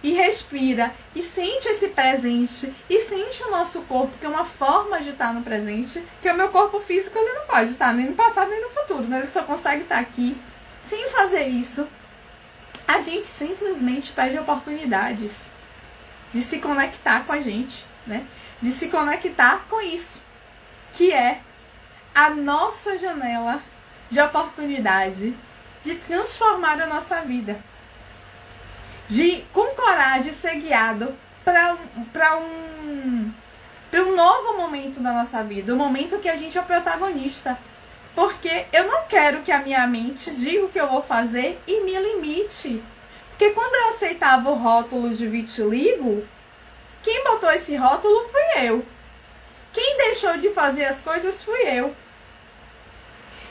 e respira e sente esse presente e sente o nosso corpo, que é uma forma de estar no presente, que o meu corpo físico ele não pode estar nem no passado nem no futuro, né? Ele só consegue estar aqui. Sem fazer isso, a gente simplesmente perde oportunidades de se conectar com a gente, né? De se conectar com isso, que é a nossa janela de oportunidade de transformar a nossa vida. De, com coragem, ser guiado para um novo momento da nossa vida. O momento que a gente é o protagonista. Porque eu não quero que a minha mente diga o que eu vou fazer e me limite. Porque quando eu aceitava o rótulo de vitiligo, quem botou esse rótulo fui eu. Quem deixou de fazer as coisas fui eu.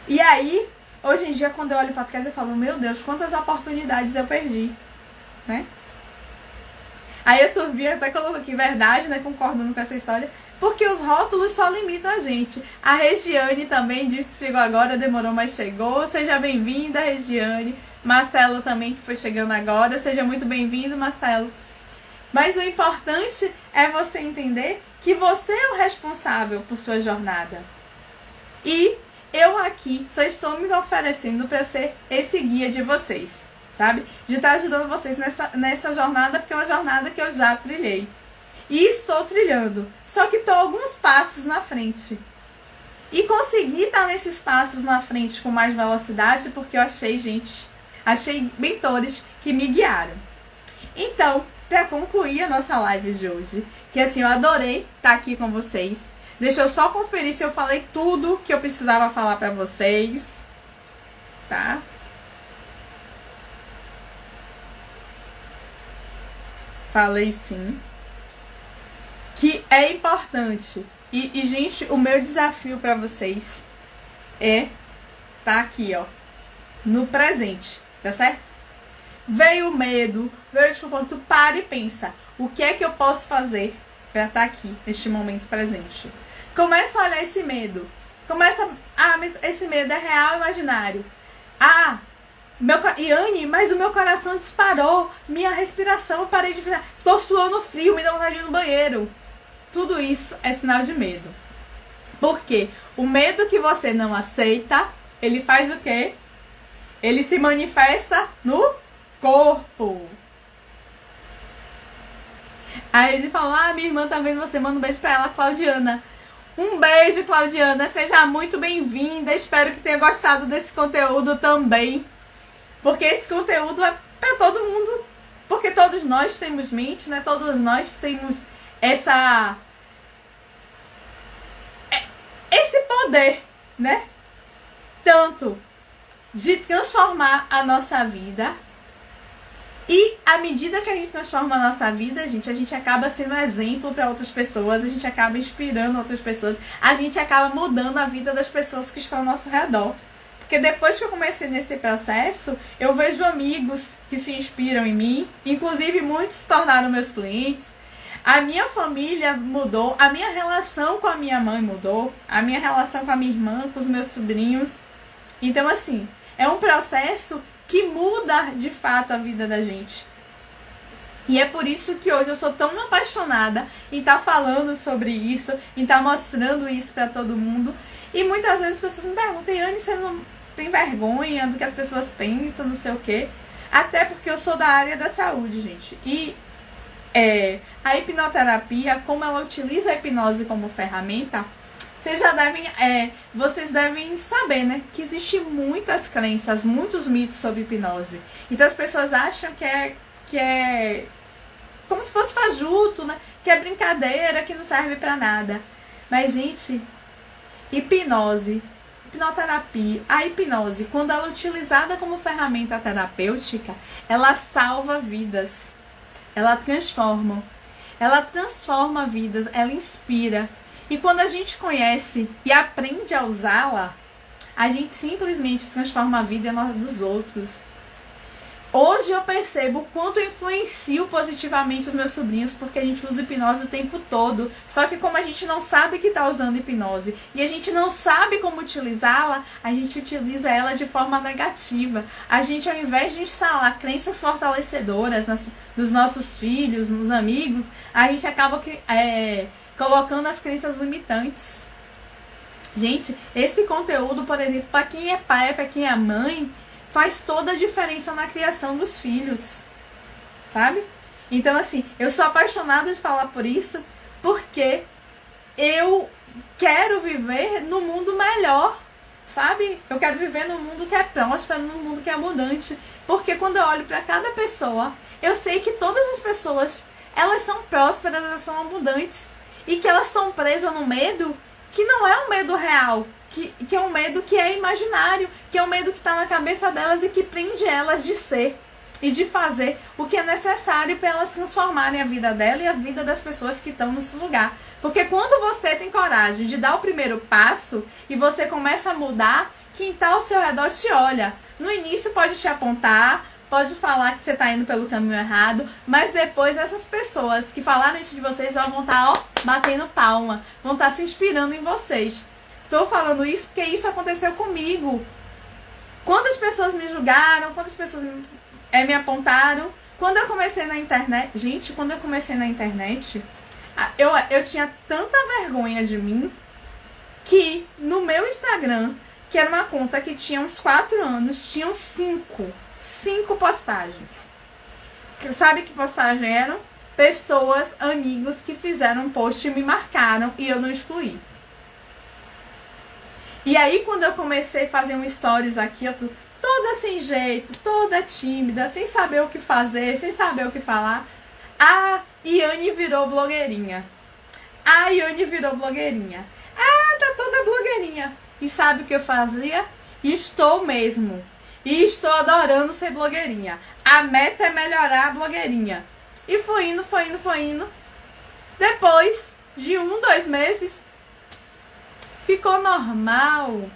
E aí, hoje em dia, quando eu olho para trás, eu falo, meu Deus, quantas oportunidades eu perdi, né? Aí a Sofia até colocou aqui, verdade, né, concordando com essa história, porque os rótulos só limitam a gente. A Regiane também disse que chegou agora, demorou, mas chegou. Seja bem-vinda, Regiane. Marcelo também, que foi chegando agora. Seja muito bem-vindo, Marcelo. Mas o importante é você entender que você é o responsável por sua jornada. E eu aqui só estou me oferecendo para ser esse guia de vocês, sabe? De estar ajudando vocês nessa jornada, porque é uma jornada que eu já trilhei. E estou trilhando. Só que estou alguns passos na frente. E consegui estar nesses passos na frente com mais velocidade, porque eu achei mentores que me guiaram. Então, para concluir a nossa live de hoje, que assim, eu adorei estar aqui com vocês. Deixa eu só conferir se eu falei tudo que eu precisava falar para vocês, tá? Falei sim. Que é importante. E gente, o meu desafio para vocês é tá aqui, ó, no presente, tá certo? Veio o medo, veio o desconforto, para e pensa, o que é que eu posso fazer para estar aqui, neste momento presente? Começa a olhar esse medo. Mas esse medo é real ou imaginário? Anne, mas o meu coração disparou, minha respiração, eu parei de virar, tô suando frio, me dá vontade de ir no banheiro. Tudo isso é sinal de medo. Por quê? O medo que você não aceita, ele faz o quê? Ele se manifesta no corpo. Aí ele falou, minha irmã tá vendo você, manda um beijo pra ela, Claudiana. Um beijo, Claudiana, seja muito bem-vinda, espero que tenha gostado desse conteúdo também. Porque esse conteúdo é pra todo mundo, porque todos nós temos mente, né? Todos nós temos esse poder, né? Tanto de transformar a nossa vida. E à medida que a gente transforma a nossa vida, gente, a gente acaba sendo exemplo para outras pessoas, a gente acaba inspirando outras pessoas, a gente acaba mudando a vida das pessoas que estão ao nosso redor. Porque depois que eu comecei nesse processo, eu vejo amigos que se inspiram em mim, inclusive muitos se tornaram meus clientes. A minha família mudou, a minha relação com a minha mãe mudou, a minha relação com a minha irmã, com os meus sobrinhos. Então, assim, é um processo que muda de fato a vida da gente. E é por isso que hoje eu sou tão apaixonada em estar falando sobre isso, em estar mostrando isso para todo mundo. E muitas vezes as pessoas me perguntam, Yane, você não tem vergonha do que as pessoas pensam, não sei o quê? Até porque eu sou da área da saúde, gente. E a hipnoterapia, como ela utiliza a hipnose como ferramenta, vocês devem saber, né, que existem muitas crenças, muitos mitos sobre hipnose. Então as pessoas acham que é como se fosse fajuto, né, que é brincadeira, que não serve pra nada. Mas, gente, hipnoterapia, a hipnose, quando ela é utilizada como ferramenta terapêutica, ela salva vidas, ela transforma vidas, ela inspira. E quando a gente conhece e aprende a usá-la, a gente simplesmente transforma a vida dos outros. Hoje eu percebo o quanto eu influencio positivamente os meus sobrinhos, porque a gente usa hipnose o tempo todo. Só que como a gente não sabe que está usando hipnose e a gente não sabe como utilizá-la, a gente utiliza ela de forma negativa. A gente, ao invés de instalar crenças fortalecedoras nos nossos filhos, nos amigos, a gente acaba colocando as crenças limitantes. Gente, esse conteúdo, por exemplo, para quem é pai, para quem é mãe, faz toda a diferença na criação dos filhos, sabe? Então, assim, eu sou apaixonada de falar por isso, porque eu quero viver no mundo melhor, sabe? Eu quero viver num mundo que é próspero, num mundo que é abundante, porque quando eu olho para cada pessoa, eu sei que todas as pessoas, elas são prósperas, elas são abundantes, e que elas estão presas no medo que não é um medo real, que é um medo que é imaginário, que é um medo que está na cabeça delas e que prende elas de ser e de fazer o que é necessário para elas transformarem a vida dela e a vida das pessoas que estão nesse lugar. Porque quando você tem coragem de dar o primeiro passo e você começa a mudar, quem está ao seu redor te olha. No início pode te apontar, pode falar que você está indo pelo caminho errado, mas depois essas pessoas que falaram isso de vocês vão estar batendo palma, vão estar se inspirando em vocês. Tô falando isso porque isso aconteceu comigo. Quantas pessoas me julgaram, quantas pessoas me apontaram. Quando eu comecei na internet, gente, eu tinha tanta vergonha de mim que no meu Instagram, que era uma conta que tinha uns 4 anos, tinham 5 postagens. Sabe que postagem eram? Pessoas, amigos que fizeram um post e me marcaram e eu não excluí. E aí quando eu comecei a fazer um stories aqui, eu toda sem jeito, toda tímida, sem saber o que fazer, sem saber o que falar, a Yane virou blogueirinha. Ah, tá toda blogueirinha. E sabe o que eu fazia? Estou mesmo. E estou adorando ser blogueirinha. A meta é melhorar a blogueirinha. E foi indo. Depois de 1-2 meses, ficou normal.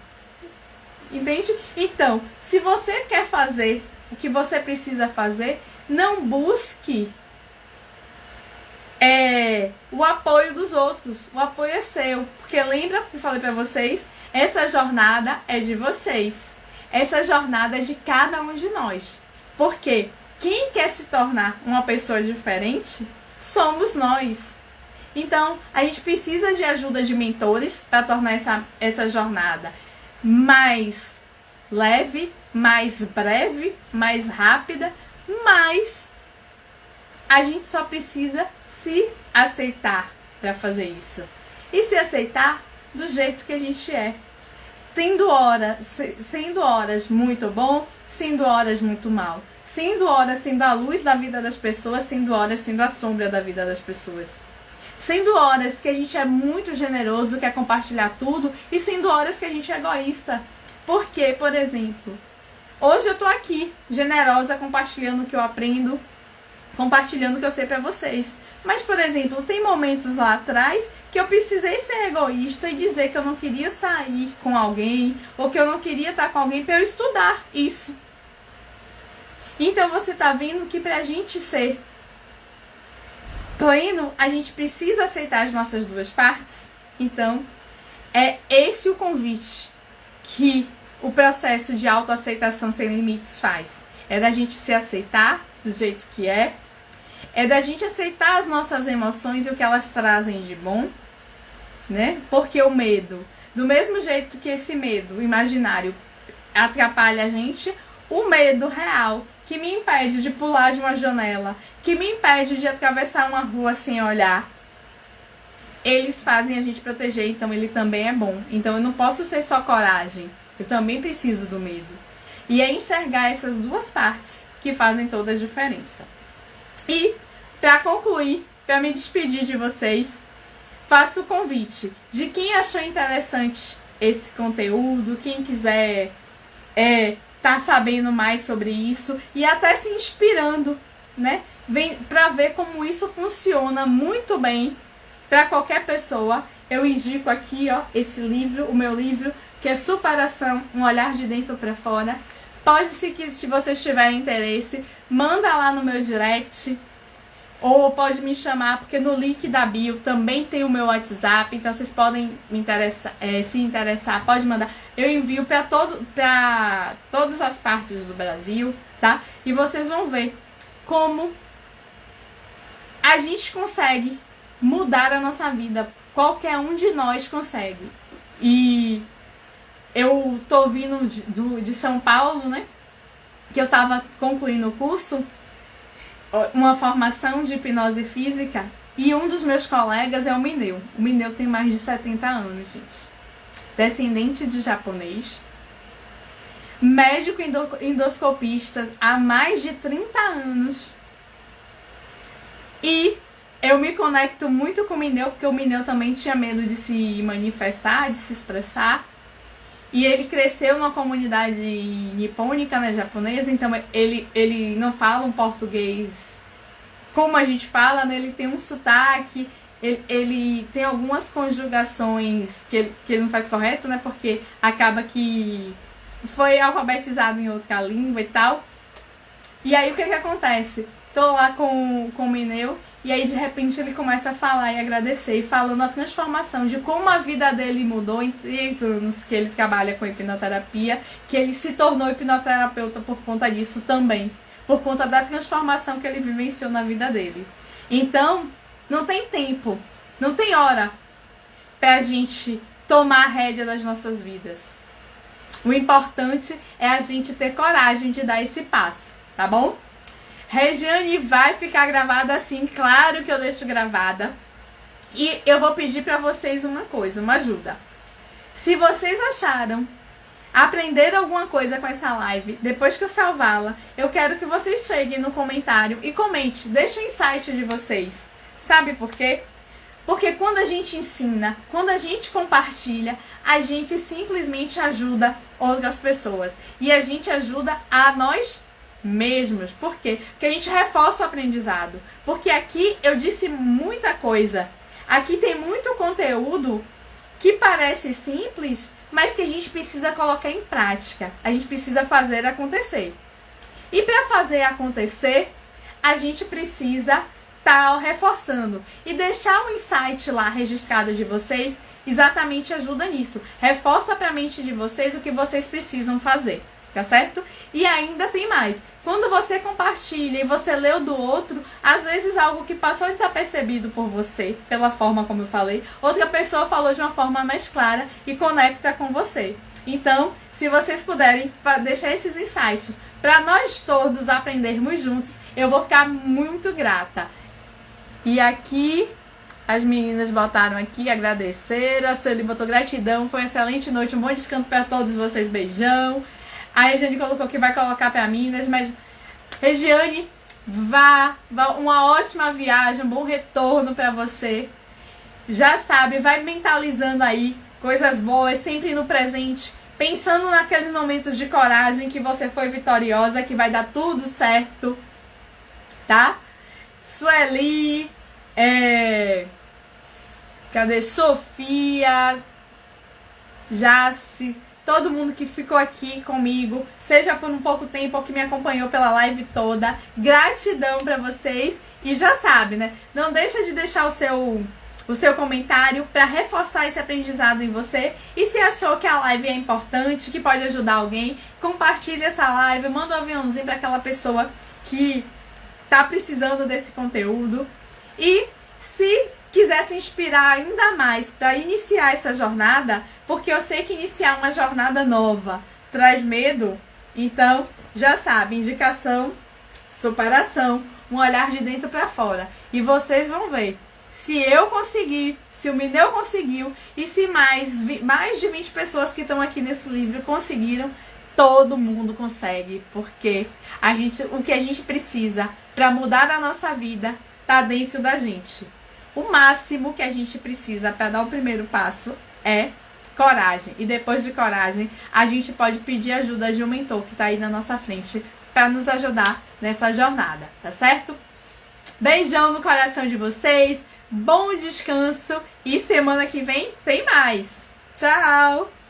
Entende? Então, se você quer fazer o que você precisa fazer, não busque o apoio dos outros. O apoio é seu. Porque lembra que eu falei pra vocês? Essa jornada é de vocês. Essa jornada é de cada um de nós. Porque quem quer se tornar uma pessoa diferente somos nós. Então, a gente precisa de ajuda de mentores para tornar essa jornada mais leve, mais breve, mais rápida, mas a gente só precisa se aceitar para fazer isso. E se aceitar do jeito que a gente é. Sendo horas muito bom, sendo horas muito mal. Sendo horas sendo a luz da vida das pessoas, sendo horas sendo a sombra da vida das pessoas. Sendo horas que a gente é muito generoso, quer compartilhar tudo, e sendo horas que a gente é egoísta. Porque, por exemplo, hoje eu tô aqui, generosa, compartilhando o que eu aprendo, compartilhando o que eu sei pra vocês. Mas, por exemplo, tem momentos lá atrás que eu precisei ser egoísta e dizer que eu não queria sair com alguém, ou que eu não queria estar com alguém para eu estudar isso. Então você tá vendo que pra gente ser pleno, a gente precisa aceitar as nossas duas partes. Então, é esse o convite que o processo de autoaceitação sem limites faz? É da gente se aceitar do jeito que é da gente aceitar as nossas emoções e o que elas trazem de bom, né? Porque o medo, do mesmo jeito que esse medo imaginário atrapalha a gente, o medo real, que me impede de pular de uma janela, que me impede de atravessar uma rua sem olhar, eles fazem a gente proteger, então ele também é bom. Então eu não posso ser só coragem, eu também preciso do medo. E é enxergar essas duas partes que fazem toda a diferença. E, para concluir, para me despedir de vocês, faço o convite de quem achou interessante esse conteúdo, quem quiser tá sabendo mais sobre isso e até se inspirando, né? Vem para ver como isso funciona muito bem para qualquer pessoa. Eu indico aqui, ó, esse livro, o meu livro, que é Superação, um olhar de dentro para fora. Pode, se vocês tiverem interesse, manda lá no meu direct, ou pode me chamar, porque no link da bio também tem o meu WhatsApp, então vocês podem se interessar, pode mandar. Eu envio para todas as partes do Brasil, tá? E vocês vão ver como a gente consegue mudar a nossa vida. Qualquer um de nós consegue. E eu tô vindo de São Paulo, né? Que eu tava concluindo o curso, uma formação de hipnose física, e um dos meus colegas é o Mineu. O Mineu tem mais de 70 anos, gente. Descendente de japonês. Médico endoscopista há mais de 30 anos. E eu me conecto muito com o Mineu, porque o Mineu também tinha medo de se manifestar, de se expressar. E ele cresceu numa comunidade nipônica, né, japonesa, então ele não fala um português como a gente fala, né, ele tem um sotaque, ele tem algumas conjugações que ele não faz correto, né, porque acaba que foi alfabetizado em outra língua e tal. E aí o que acontece? Tô lá com o Mineu, e aí de repente ele começa a falar e agradecer, e falando a transformação de como a vida dele mudou em 3 anos que ele trabalha com hipnoterapia, que ele se tornou hipnoterapeuta por conta disso também, por conta da transformação que ele vivenciou na vida dele. Então, não tem tempo, não tem hora pra gente tomar a rédea das nossas vidas. O importante é a gente ter coragem de dar esse passo, tá bom? Regiane, vai ficar gravada assim, claro que eu deixo gravada. E eu vou pedir pra vocês uma coisa, uma ajuda. Se vocês aprenderam alguma coisa com essa live, depois que eu salvá-la, eu quero que vocês cheguem no comentário e comente, deixe o insight de vocês. Sabe por quê? Porque quando a gente ensina, quando a gente compartilha, a gente simplesmente ajuda outras pessoas. E a gente ajuda a nós mesmos. Por quê? Porque a gente reforça o aprendizado. Porque aqui eu disse muita coisa. Aqui tem muito conteúdo que parece simples, mas que a gente precisa colocar em prática. A gente precisa fazer acontecer. E para fazer acontecer, a gente precisa estar reforçando. E deixar o insight lá registrado de vocês exatamente ajuda nisso. Reforça para a mente de vocês o que vocês precisam fazer. Tá certo? E ainda tem mais. Quando você compartilha e você lê o do outro, às vezes algo que passou desapercebido por você, pela forma como eu falei, outra pessoa falou de uma forma mais clara e conecta com você. Então, se vocês puderem deixar esses insights para nós todos aprendermos juntos, eu vou ficar muito grata. E aqui, as meninas botaram aqui, agradeceram, a Sueli botou gratidão, foi uma excelente noite, um bom descanso para todos vocês, beijão. A Regiane colocou que vai colocar para Minas, mas Regiane, vá, uma ótima viagem, um bom retorno para você. Já sabe, vai mentalizando aí coisas boas, sempre no presente, pensando naqueles momentos de coragem que você foi vitoriosa, que vai dar tudo certo, tá? Sueli, cadê? Sofia, Jace, todo mundo que ficou aqui comigo, seja por um pouco tempo ou que me acompanhou pela live toda, gratidão pra vocês. E já sabe, né? Não deixa de deixar o seu o seu comentário para reforçar esse aprendizado em você. E se achou que a live é importante, que pode ajudar alguém, compartilhe essa live, manda um aviãozinho para aquela pessoa que tá precisando desse conteúdo. E se quiser se inspirar ainda mais para iniciar essa jornada, porque eu sei que iniciar uma jornada nova traz medo, então já sabe, indicação, superação, um olhar de dentro para fora. E vocês vão ver, se eu conseguir, se o Mineu conseguiu e se mais de 20 pessoas que estão aqui nesse livro conseguiram, todo mundo consegue, porque o que a gente precisa para mudar a nossa vida tá dentro da gente. O máximo que a gente precisa para dar o primeiro passo é coragem. E depois de coragem, a gente pode pedir ajuda de um mentor que tá aí na nossa frente para nos ajudar nessa jornada, tá certo? Beijão no coração de vocês, bom descanso e semana que vem tem mais. Tchau!